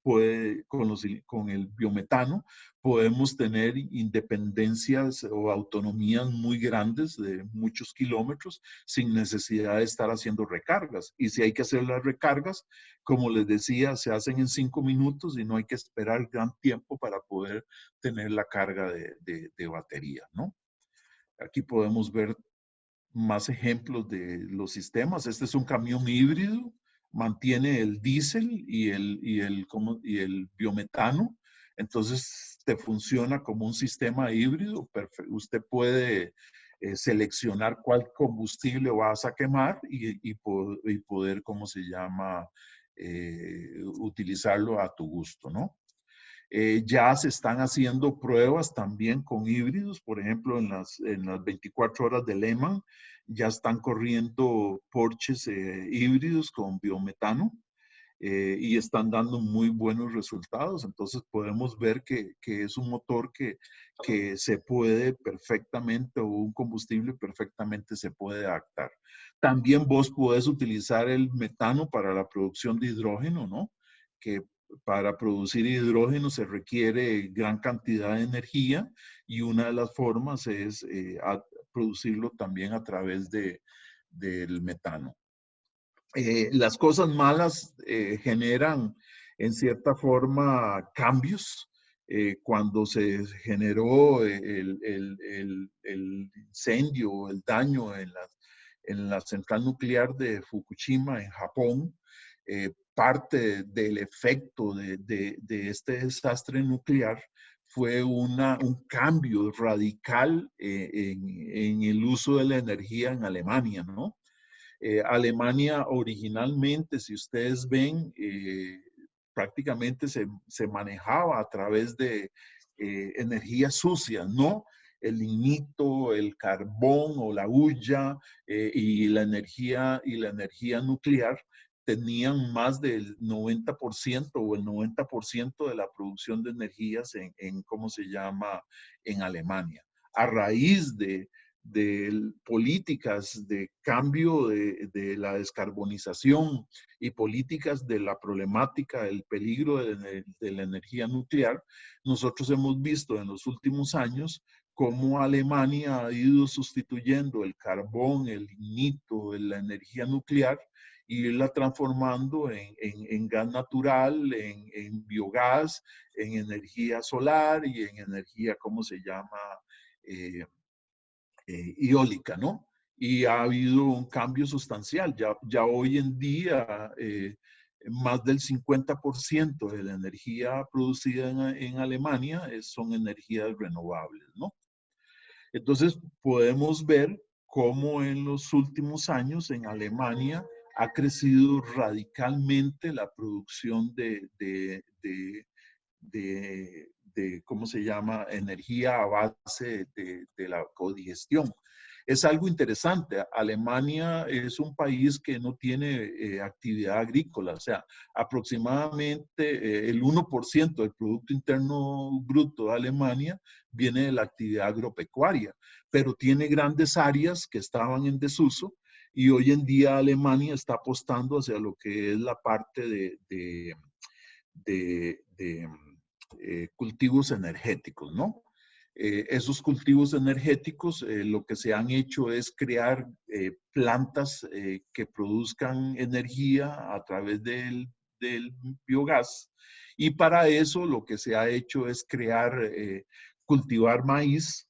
con el biometano, podemos tener independencias o autonomías muy grandes de muchos kilómetros sin necesidad de estar haciendo recargas. Y si hay que hacer las recargas, como les decía, se hacen en 5 minutos y no hay que esperar gran tiempo para poder tener la carga de batería, ¿no? Aquí podemos ver más ejemplos de los sistemas. Este es un camión híbrido, mantiene el diésel y el biometano, entonces te funciona como un sistema híbrido. Usted puede seleccionar cuál combustible vas a quemar y poder, ¿cómo se llama? Utilizarlo a tu gusto, ¿no? Ya se están haciendo pruebas también con híbridos, por ejemplo, en las 24 horas de Le Mans ya están corriendo Porsches híbridos con biometano y están dando muy buenos resultados. Entonces podemos ver que es un motor que se puede perfectamente, o un combustible perfectamente se puede adaptar. También vos podés utilizar el metano para la producción de hidrógeno, ¿no? Que para producir hidrógeno se requiere gran cantidad de energía y una de las formas es producirlo también a través del metano. Las cosas malas generan en cierta forma cambios. Cuando se generó el incendio o el daño en la central nuclear de Fukushima en Japón, parte del efecto de este desastre nuclear fue un cambio radical en el uso de la energía en Alemania, ¿no? Alemania originalmente, si ustedes ven, prácticamente se manejaba a través de energías sucias, ¿no? El lignito, el carbón o la hulla y la energía nuclear tenían más del 90% o el 90% de la producción de energías ¿cómo se llama?, en Alemania. A raíz de políticas de cambio de la descarbonización y políticas de la problemática, el peligro de la energía nuclear, nosotros hemos visto en los últimos años cómo Alemania ha ido sustituyendo el carbón, el lignito, la energía nuclear y irla transformando en gas natural, en biogás, en energía solar y en energía, ¿cómo se llama?, eólica, ¿no? Y ha habido un cambio sustancial. Ya hoy en día, más del 50% de la energía producida en Alemania son energías renovables, ¿no? Entonces, podemos ver cómo en los últimos años en Alemania ha crecido radicalmente la producción ¿cómo se llama?, energía a base de la codigestión. Es algo interesante. Alemania es un país que no tiene actividad agrícola, o sea, aproximadamente el 1% del Producto Interno Bruto de Alemania viene de la actividad agropecuaria, pero tiene grandes áreas que estaban en desuso y hoy en día Alemania está apostando hacia lo que es la parte de cultivos energéticos, ¿no? Esos cultivos energéticos lo que se han hecho es crear plantas que produzcan energía a través del biogás y para eso lo que se ha hecho es cultivar maíz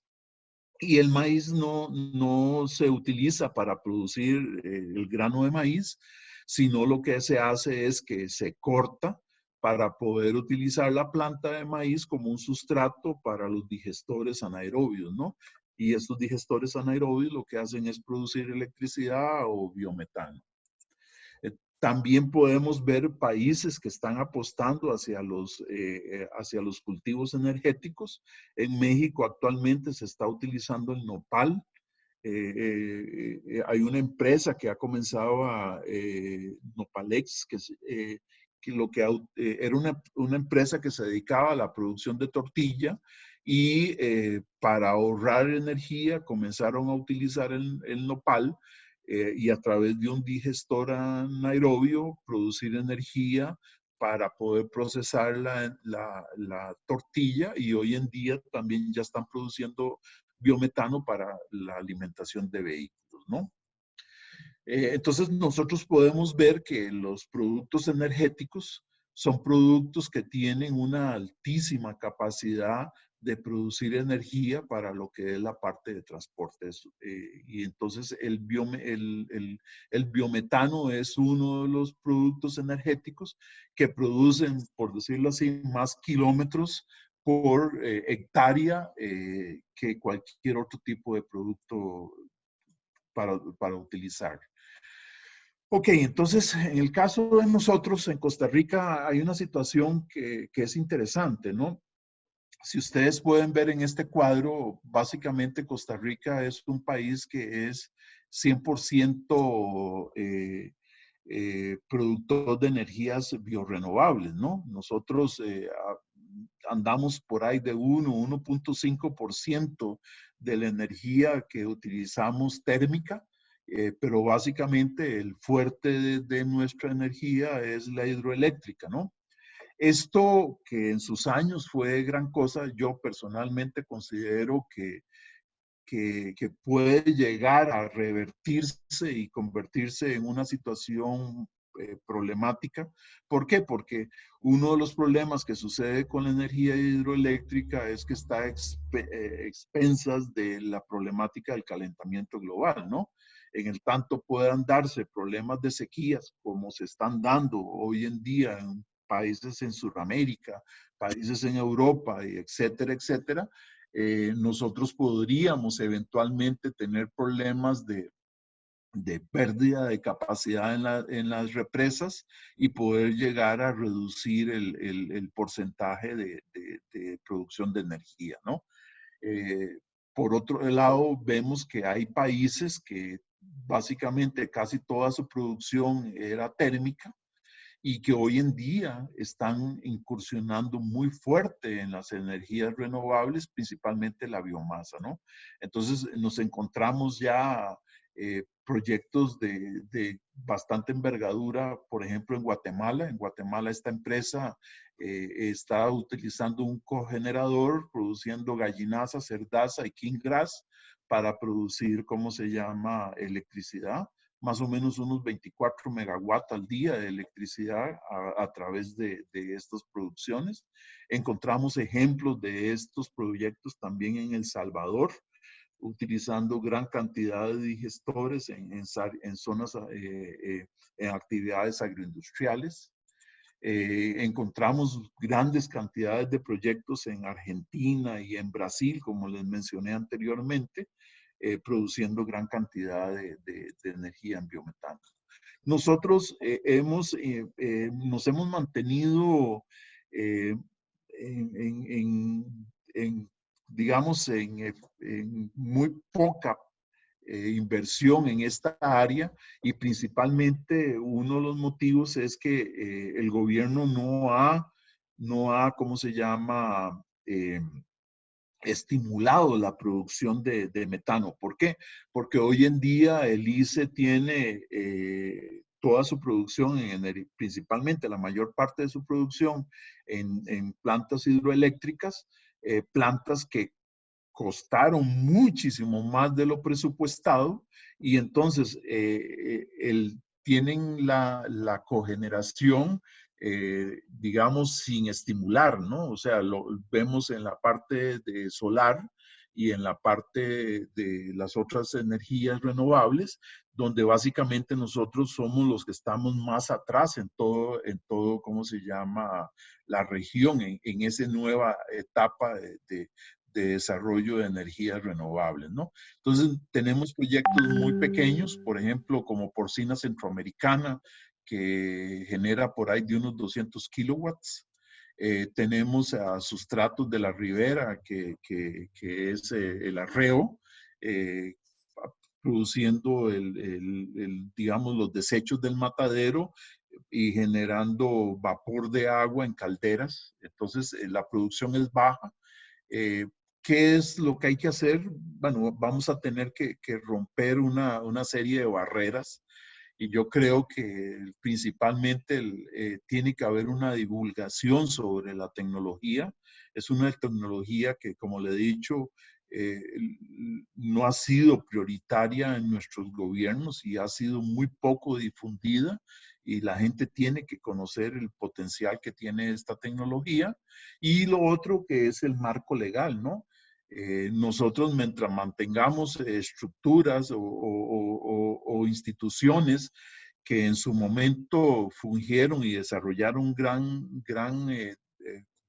y el maíz no se utiliza para producir el grano de maíz, sino lo que se hace es que se corta para poder utilizar la planta de maíz como un sustrato para los digestores anaerobios, ¿no? Y estos digestores anaerobios lo que hacen es producir electricidad o biometano. También podemos ver países que están apostando hacia los cultivos energéticos. En México actualmente se está utilizando el nopal. Hay una empresa que ha comenzado Nopalex, era una empresa que se dedicaba a la producción de tortilla y para ahorrar energía comenzaron a utilizar el nopal y a través de un digestor anaerobio producir energía para poder procesar la tortilla y hoy en día también ya están produciendo biometano para la alimentación de vehículos, ¿no? Entonces nosotros podemos ver que los productos energéticos son productos que tienen una altísima capacidad de producir energía para lo que es la parte de transporte. Y entonces el biometano es uno de los productos energéticos que producen, por decirlo así, más kilómetros por hectárea que cualquier otro tipo de producto para utilizar. Ok, entonces en el caso de nosotros en Costa Rica hay una situación que es interesante, ¿no? Si ustedes pueden ver en este cuadro, básicamente Costa Rica es un país que es 100% productor de energías biorrenovables, ¿no? Nosotros andamos por ahí de 1.5% de la energía que utilizamos térmica, pero básicamente el fuerte de nuestra energía es la hidroeléctrica, ¿no? Esto que en sus años fue gran cosa, yo personalmente considero que puede llegar a revertirse y convertirse en una situación problemática. ¿Por qué? Porque uno de los problemas que sucede con la energía hidroeléctrica es que está expensas de la problemática del calentamiento global, ¿no? En el tanto puedan darse problemas de sequías como se están dando hoy en día en países en Sudamérica, países en Europa, y etcétera, etcétera, nosotros podríamos eventualmente tener problemas de pérdida de capacidad en las represas y poder llegar a reducir el porcentaje de producción de energía, ¿no? Eh, por otro lado, vemos que hay países que básicamente casi toda su producción era térmica y que hoy en día están incursionando muy fuerte en las energías renovables, principalmente la biomasa, ¿no? Entonces nos encontramos ya proyectos de bastante envergadura, por ejemplo, en Guatemala. En Guatemala esta empresa está utilizando un cogenerador, produciendo gallinaza, cerdaza y king grass para producir, ¿cómo se llama?, electricidad, más o menos unos 24 megawatts al día de electricidad a través de estas producciones. Encontramos ejemplos de estos proyectos también en El Salvador, utilizando gran cantidad de digestores en zonas, en actividades agroindustriales. Encontramos grandes cantidades de proyectos en Argentina y en Brasil, como les mencioné anteriormente, produciendo gran cantidad de energía en biometano. Nosotros nos hemos mantenido eh, digamos, en muy poca inversión en esta área y principalmente uno de los motivos es que el gobierno no ha, ¿cómo se llama?, estimulado la producción de metano. ¿Por qué? Porque hoy en día el ICE tiene toda su producción, principalmente la mayor parte de su producción en plantas hidroeléctricas, plantas que costaron muchísimo más de lo presupuestado y entonces tienen la cogeneración, digamos, sin estimular, ¿no? O sea, lo vemos en la parte de solar y en la parte de las otras energías renovables, donde básicamente nosotros somos los que estamos más atrás en todo, ¿cómo se llama?, la región, en esa nueva etapa de desarrollo de energías renovables, ¿no? Entonces, tenemos proyectos muy pequeños, por ejemplo, como Porcina Centroamericana, que genera por ahí de unos 200 kilowatts. Tenemos a Sustratos de la Ribera, que es el arreo, eh, produciendo digamos, los desechos del matadero y generando vapor de agua en calderas. Entonces, la producción es baja. Eh, ¿Qué es lo que hay que hacer? Bueno, vamos a tener que romper una serie de barreras y yo creo que principalmente tiene que haber una divulgación sobre la tecnología. Es una tecnología que, como le he dicho, eh, no ha sido prioritaria en nuestros gobiernos y ha sido muy poco difundida y la gente tiene que conocer el potencial que tiene esta tecnología. Y lo otro que es el marco legal, ¿no? Nosotros mientras mantengamos estructuras o instituciones que en su momento fungieron y desarrollaron gran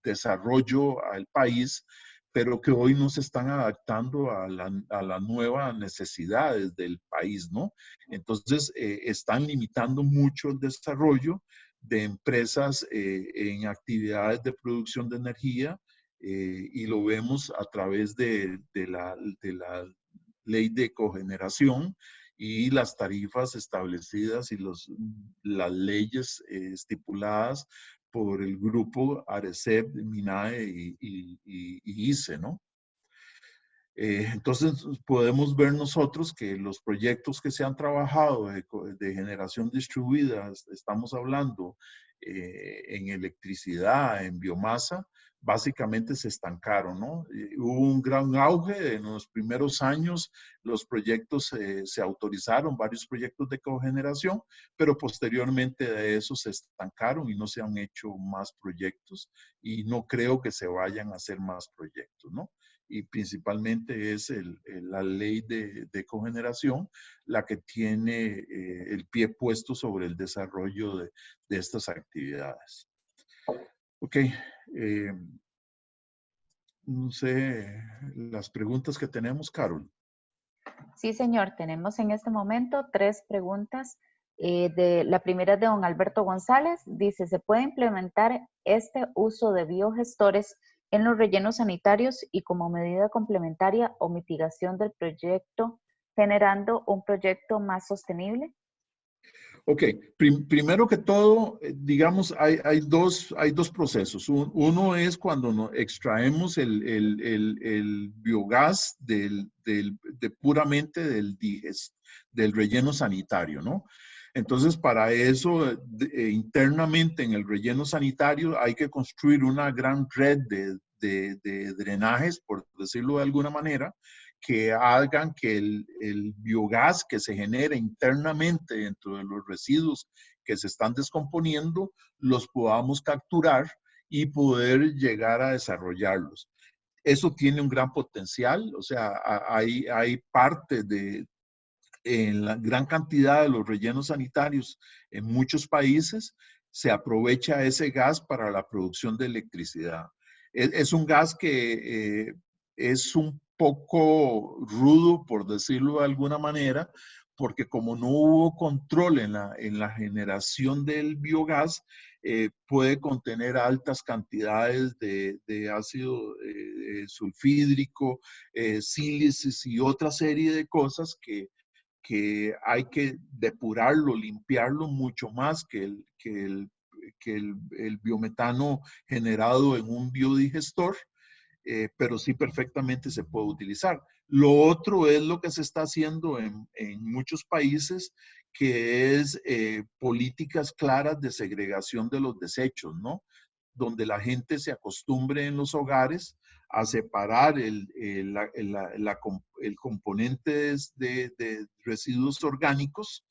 desarrollo al país, pero que hoy no se están adaptando a las nuevas necesidades del país, ¿no? Entonces, están limitando mucho el desarrollo de empresas en actividades de producción de energía y lo vemos a través de la ley de cogeneración y las tarifas establecidas y las leyes estipuladas por el grupo ARECEP, MINAE y ICE, ¿no? Entonces podemos ver nosotros que los proyectos que se han trabajado de generación distribuida, estamos hablando en electricidad, en biomasa, básicamente se estancaron, ¿no? Hubo un gran auge en los primeros años, los proyectos se autorizaron, varios proyectos de cogeneración, pero posteriormente de eso se estancaron y no se han hecho más proyectos y no creo que se vayan a hacer más proyectos, ¿no? Y principalmente es la ley de cogeneración la que tiene el pie puesto sobre el desarrollo de estas actividades. Ok, no sé las preguntas que tenemos, Carol. Sí, señor, tenemos en este momento 3 preguntas. La primera es de don Alberto González. Dice, ¿se puede implementar este uso de biogestores en los rellenos sanitarios y como medida complementaria o mitigación del proyecto, generando un proyecto más sostenible? Ok, primero que todo, digamos, hay dos procesos. Uno es cuando extraemos el biogás puramente del relleno sanitario, ¿no? Entonces, para eso, internamente en el relleno sanitario hay que construir una gran red de drenajes, por decirlo de alguna manera, que hagan que el biogás que se genere internamente dentro de los residuos que se están descomponiendo, los podamos capturar y poder llegar a desarrollarlos. Eso tiene un gran potencial, o sea, hay parte en la gran cantidad de los rellenos sanitarios en muchos países, se aprovecha ese gas para la producción de electricidad. Es un gas que es un poco rudo, por decirlo de alguna manera, porque como no hubo control en la generación del biogás, puede contener altas cantidades de ácido sulfídrico, sílices y otra serie de cosas que hay que depurarlo, limpiarlo mucho más el biometano generado en un biodigestor, pero sí perfectamente se puede utilizar. Lo otro es lo que se está haciendo en muchos países, que es políticas claras de segregación de los desechos, ¿no? Donde la gente se acostumbre en los hogares a separar el componente de residuos orgánicos,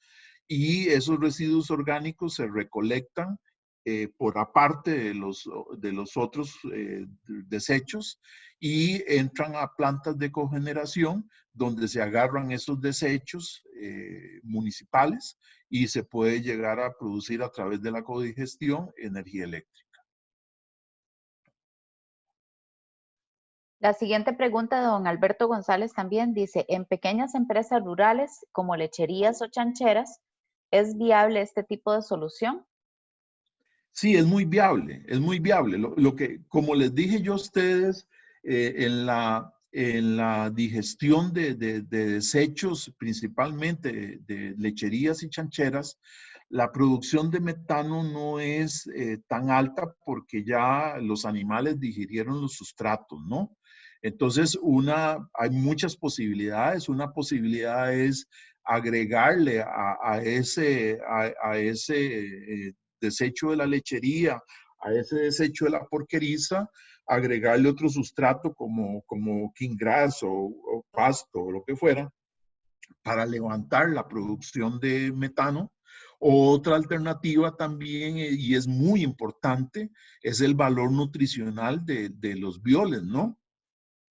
y esos residuos orgánicos se recolectan por aparte de los otros desechos, y entran a plantas de cogeneración donde se agarran esos desechos municipales y se puede llegar a producir a través de la codigestión energía eléctrica. La siguiente pregunta de don Alberto González también dice, en pequeñas empresas rurales como lecherías o chancheras, ¿es viable este tipo de solución? Sí, es muy viable, es muy viable. Lo que, como les dije yo a ustedes, en la digestión de desechos, principalmente de lecherías y chancheras, la producción de metano no es tan alta porque ya los animales digirieron los sustratos, ¿no? Entonces, hay muchas posibilidades. Una posibilidad es agregarle a ese desecho de la lechería, a ese desecho de la porqueriza, agregarle otro sustrato como quingras o pasto o lo que fuera, para levantar la producción de metano. Otra alternativa también, y es muy importante, es el valor nutricional de los bioles, ¿no?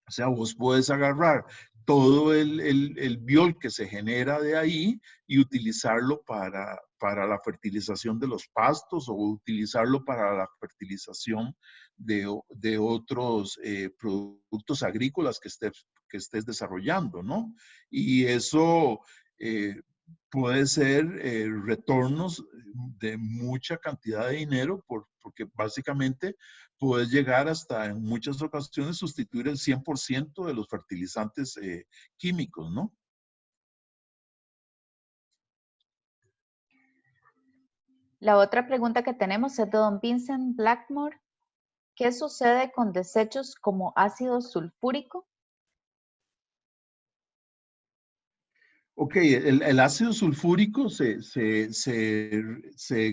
O sea, vos puedes agarrar todo el biol que se genera de ahí y utilizarlo para la fertilización de los pastos, o utilizarlo para la fertilización de otros productos agrícolas que estés desarrollando, ¿no? Y eso eh, puede ser retornos de mucha cantidad de dinero, porque básicamente puedes llegar hasta en muchas ocasiones sustituir el 100% de los fertilizantes químicos, ¿no? La otra pregunta que tenemos es de don Vincent Blackmore. ¿Qué sucede con desechos como ácido sulfúrico? Ok, el ácido sulfúrico se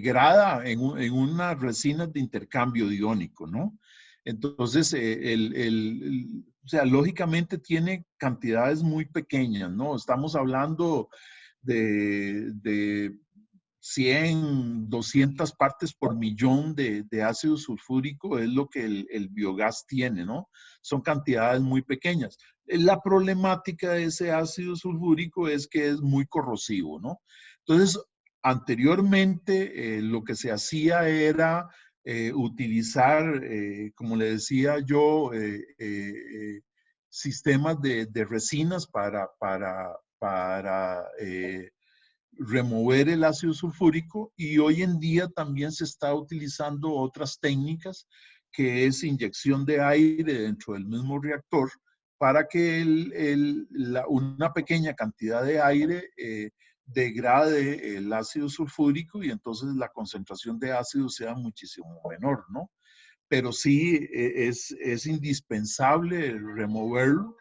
grada en unas resinas de intercambio iónico, ¿no? Entonces, o sea, lógicamente tiene cantidades muy pequeñas, ¿no? Estamos hablando de 100, 200 partes por millón de ácido sulfúrico, es lo que el biogás tiene, ¿no? Son cantidades muy pequeñas. La problemática de ese ácido sulfúrico es que es muy corrosivo, ¿no? Entonces, anteriormente lo que se hacía era utilizar, como le decía yo, sistemas de resinas para remover el ácido sulfúrico, y hoy en día también se está utilizando otras técnicas, que es inyección de aire dentro del mismo reactor para que una pequeña cantidad de aire degrade el ácido sulfúrico y entonces la concentración de ácido sea muchísimo menor, ¿no? Pero sí es indispensable removerlo,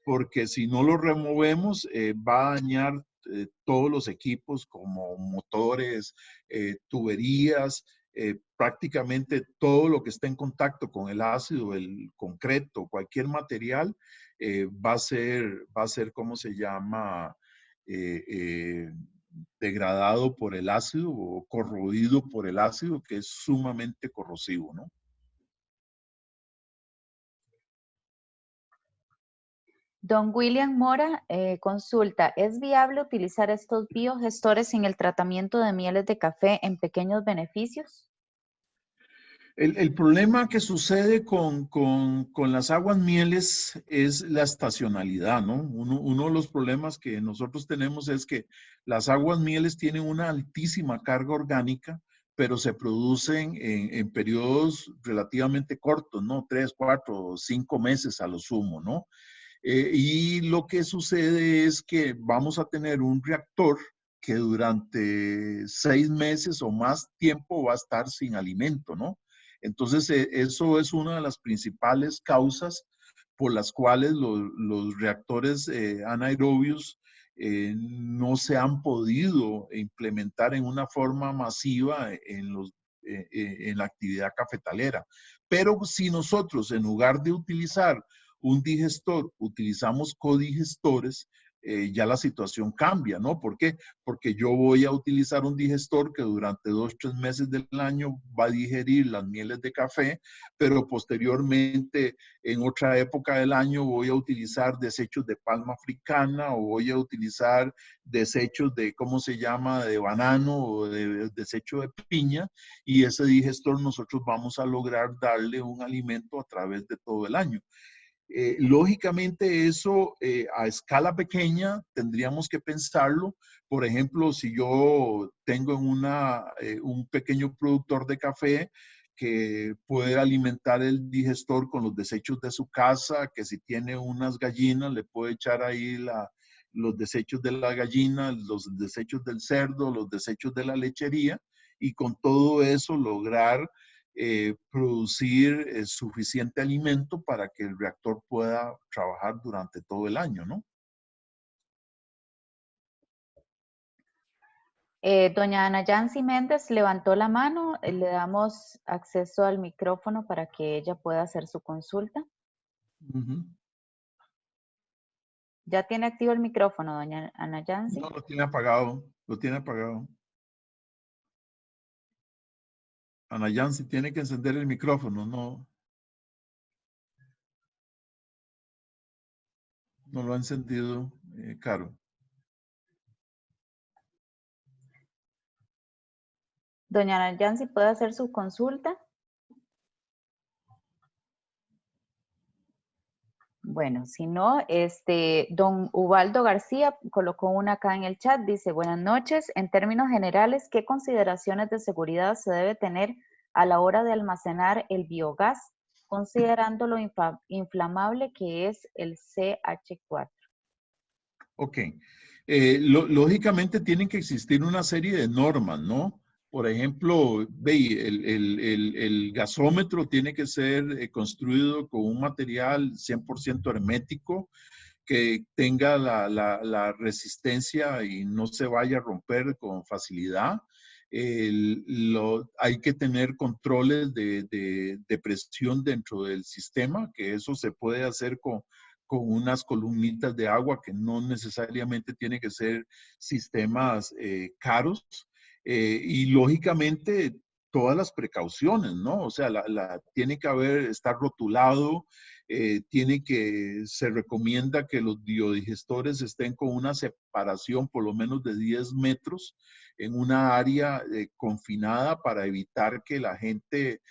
porque si no lo removemos va a dañar todos los equipos como motores, tuberías, prácticamente todo lo que esté en contacto con el ácido, el concreto, cualquier material, va a ser, ¿cómo se llama? Eh, eh, Degradado por el ácido o corroído por el ácido, que es sumamente corrosivo, ¿no? Don William Mora consulta, ¿es viable utilizar estos biogestores en el tratamiento de mieles de café en pequeños beneficios? El problema que sucede con las aguas mieles es la estacionalidad, ¿no? Uno de los problemas que nosotros tenemos es que las aguas mieles tienen una altísima carga orgánica, pero se producen en periodos relativamente cortos, ¿no? 3, 4, 5 meses a lo sumo, ¿no? Y lo que sucede es que vamos a tener un reactor que durante 6 meses o más tiempo va a estar sin alimento, ¿no? Entonces, eso es una de las principales causas por las cuales los reactores anaerobios no se han podido implementar en una forma masiva en la actividad cafetalera. Pero si nosotros, en lugar de utilizar un digestor, utilizamos codigestores, ya la situación cambia, ¿no? ¿Por qué? Porque yo voy a utilizar un digestor que durante 2, 3 meses del año va a digerir las mieles de café, pero posteriormente en otra época del año voy a utilizar desechos de palma africana o voy a utilizar desechos de, ¿cómo se llama?, de banano o de desecho de piña, y ese digestor nosotros vamos a lograr darle un alimento a través de todo el año. Lógicamente eso a escala pequeña tendríamos que pensarlo. Por ejemplo, si yo tengo un pequeño productor de café que puede alimentar el digestor con los desechos de su casa, que si tiene unas gallinas le puede echar ahí los desechos de la gallina, los desechos del cerdo, los desechos de la lechería, y con todo eso lograr producir suficiente alimento para que el reactor pueda trabajar durante todo el año, ¿no? Doña Ana Yancy Méndez levantó la mano, le damos acceso al micrófono para que ella pueda hacer su consulta. Ujú. ¿Ya tiene activo el micrófono, doña Ana Yancy? No, lo tiene apagado, lo tiene apagado. Ana Yancy tiene que encender el micrófono, no, no lo ha encendido, Caro. Doña Ana Yancy, ¿puede hacer su consulta? Bueno, si no, don Ubaldo García colocó una acá en el chat, dice, buenas noches, en términos generales, ¿qué consideraciones de seguridad se debe tener a la hora de almacenar el biogás, considerando lo inflamable que es el CH4? Ok. Lógicamente tienen que existir una serie de normas, ¿no? Por ejemplo, el gasómetro tiene que ser construido con un material 100% hermético, que tenga resistencia y no se vaya a romper con facilidad. Hay que tener controles de presión dentro del sistema, que eso se puede hacer con unas columnitas de agua, que no necesariamente tiene que ser sistemas caros. Y lógicamente todas las precauciones, ¿no? O sea, tiene que estar rotulado, se recomienda que los biodigestores estén con una separación por lo menos de 10 metros en una área confinada para evitar que la gente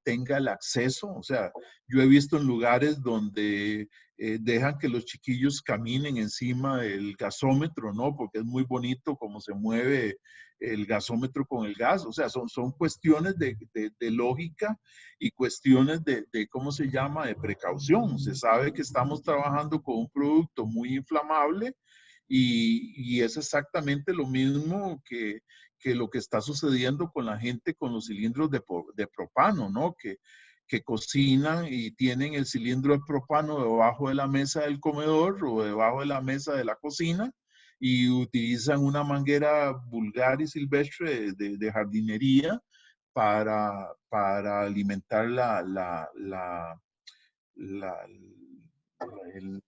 tenga el acceso. O sea, yo he visto en lugares donde dejan que los chiquillos caminen encima del gasómetro, ¿no? Porque es muy bonito cómo se mueve el gasómetro con el gas. O sea, son cuestiones de lógica y cuestiones ¿cómo se llama?, de precaución. Se sabe que estamos trabajando con un producto muy inflamable y es exactamente lo mismo que lo que está sucediendo con la gente con los cilindros de propano, ¿no? Que cocinan y tienen el cilindro de propano debajo de la mesa del comedor o debajo de la mesa de la cocina y utilizan una manguera vulgar y silvestre de jardinería para alimentar la,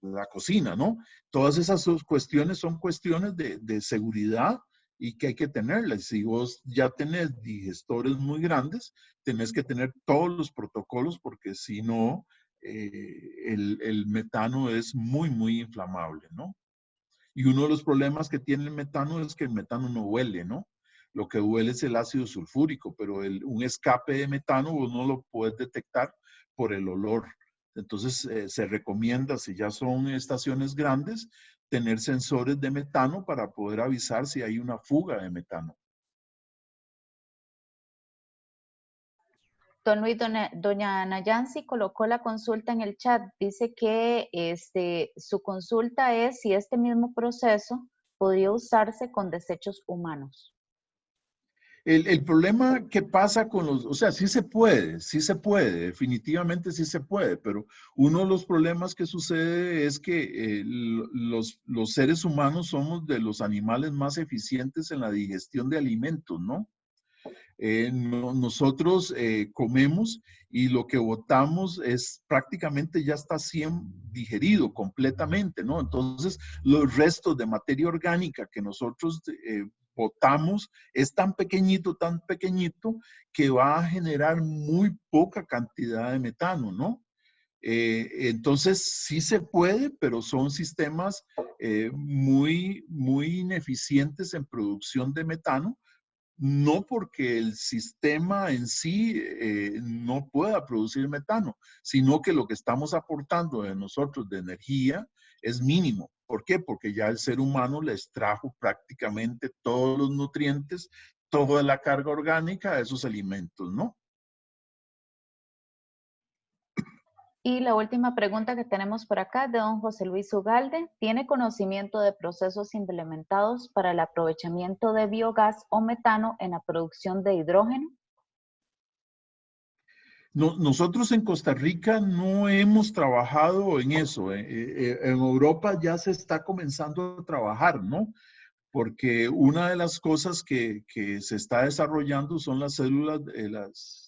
la cocina, ¿no? Todas esas cuestiones son cuestiones de seguridad y que hay que tenerlas. Si vos ya tenés digestores muy grandes, tenés que tener todos los protocolos porque si no, el metano es muy, muy inflamable, ¿no? Y uno de los problemas que tiene el metano es que el metano no huele, ¿no? Lo que huele es el ácido sulfúrico, pero un escape de metano vos no lo puedes detectar por el olor. Entonces, se recomienda, si ya son estaciones grandes, tener sensores de metano para poder avisar si hay una fuga de metano. Don Luis, doña Nayansi colocó la consulta en el chat. Dice que su consulta es si este mismo proceso podría usarse con desechos humanos. El problema que pasa con los, o sea, sí se puede, definitivamente sí se puede, pero uno de los problemas que sucede es que los seres humanos somos de los animales más eficientes en la digestión de alimentos, ¿no? Nosotros comemos y lo que botamos es prácticamente ya está 100 digerido completamente, ¿no? Entonces, los restos de materia orgánica que nosotros botamos es tan pequeñito, que va a generar muy poca cantidad de metano, ¿no? Entonces, sí se puede, pero son sistemas muy, muy ineficientes en producción de metano, no porque el sistema en sí no pueda producir metano, sino que lo que estamos aportando de nosotros de energía es mínimo. ¿Por qué? Porque ya el ser humano le extrajo prácticamente todos los nutrientes, toda la carga orgánica de esos alimentos, ¿no? Y la última pregunta que tenemos por acá de don José Luis Ugalde. ¿Tiene conocimiento de procesos implementados para el aprovechamiento de biogás o metano en la producción de hidrógeno? Nosotros en Costa Rica no hemos trabajado en eso. En Europa ya se está comenzando a trabajar, ¿no? Porque una de las cosas que se está desarrollando son las células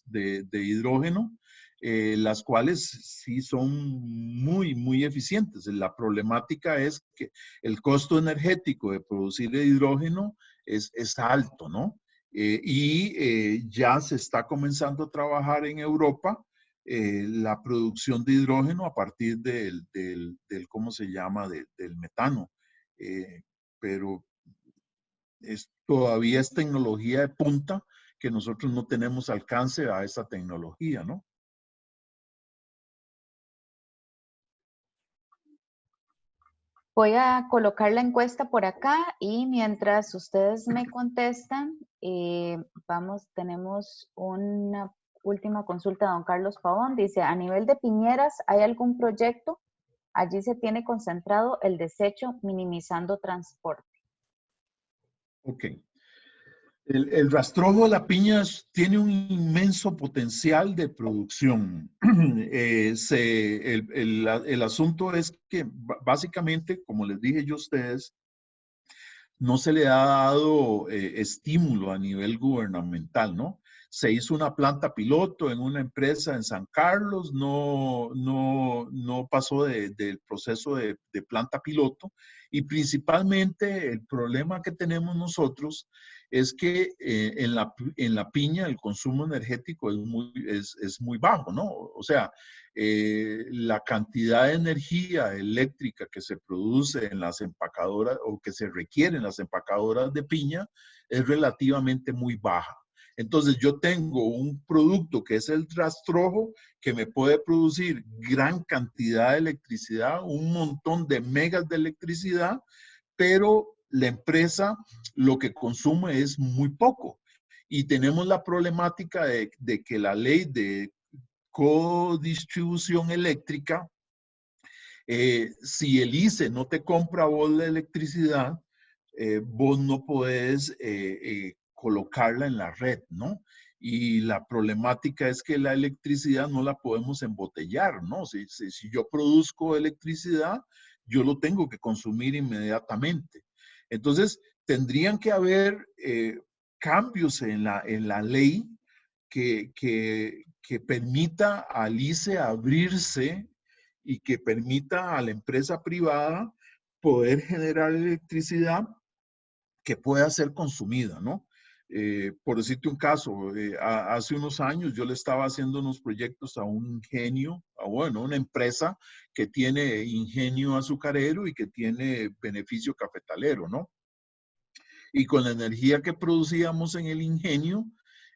de hidrógeno, las cuales sí son muy, muy eficientes. La problemática es que el costo energético de producir el hidrógeno es alto, ¿no? Ya se está comenzando a trabajar en Europa la producción de hidrógeno a partir ¿cómo se llama?, del metano. Pero todavía es tecnología de punta que nosotros no tenemos alcance a esa tecnología, ¿no? Voy a colocar la encuesta por acá y mientras ustedes me contestan, tenemos una última consulta de don Carlos Pavón. Dice, a nivel de Piñeras, ¿hay algún proyecto? Allí se tiene concentrado el desecho minimizando transporte. Ok. El rastrojo de la piña tiene un inmenso potencial de producción. El asunto es que básicamente, como les dije yo a ustedes, no se le ha dado estímulo a nivel gubernamental, ¿no? Se hizo una planta piloto en una empresa en San Carlos, no pasó del proceso de planta piloto y principalmente el problema que tenemos nosotros es que en la piña el consumo energético es muy bajo, ¿no? O sea, la cantidad de energía eléctrica que se produce en las empacadoras o que se requiere en las empacadoras de piña es relativamente muy baja. Entonces yo tengo un producto que es el rastrojo que me puede producir gran cantidad de electricidad, un montón de megas de electricidad, pero la empresa lo que consume es muy poco. Y tenemos la problemática de que la ley de codistribución eléctrica, si el ICE no te compra vos la electricidad, vos no podés colocarla en la red, ¿no? Y la problemática es que la electricidad no la podemos embotellar, ¿no? Si yo produzco electricidad, yo lo tengo que consumir inmediatamente. Entonces, tendrían que haber cambios en la ley que permita al ICE abrirse y que permita a la empresa privada poder generar electricidad que pueda ser consumida, ¿no? Por decirte un caso, hace unos años yo le estaba haciendo unos proyectos a un ingenio, bueno, una empresa que tiene ingenio azucarero y que tiene beneficio cafetalero, ¿no? Y con la energía que producíamos en el ingenio,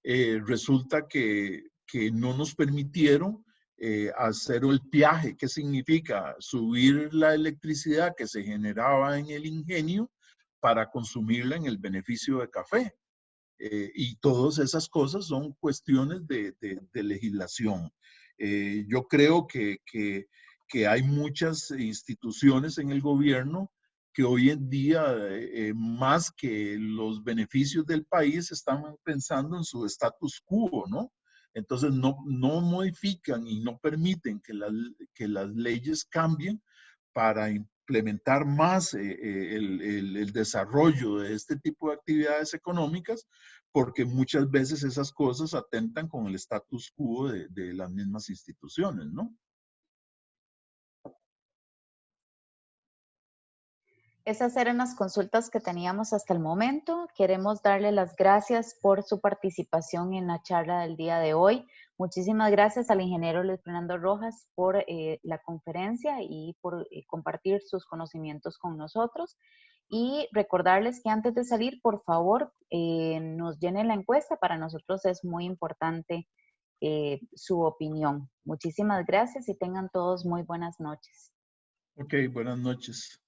resulta que no nos permitieron hacer el peaje. ¿Qué significa? Subir la electricidad que se generaba en el ingenio para consumirla en el beneficio de café. Y todas esas cosas son cuestiones de legislación. Yo creo que hay muchas instituciones en el gobierno que hoy en día, más que los beneficios del país, están pensando en su status quo, ¿no? Entonces no modifican y no permiten que las leyes cambien para implementar más el desarrollo de este tipo de actividades económicas, porque muchas veces esas cosas atentan con el status quo de las mismas instituciones, ¿no? Esas eran las consultas que teníamos hasta el momento. Queremos darle las gracias por su participación en la charla del día de hoy. Muchísimas gracias al ingeniero Luis Fernando Rojas por la conferencia y por compartir sus conocimientos con nosotros. Y recordarles que antes de salir, por favor, nos llenen la encuesta. Para nosotros es muy importante su opinión. Muchísimas gracias y tengan todos muy buenas noches. Ok, buenas noches.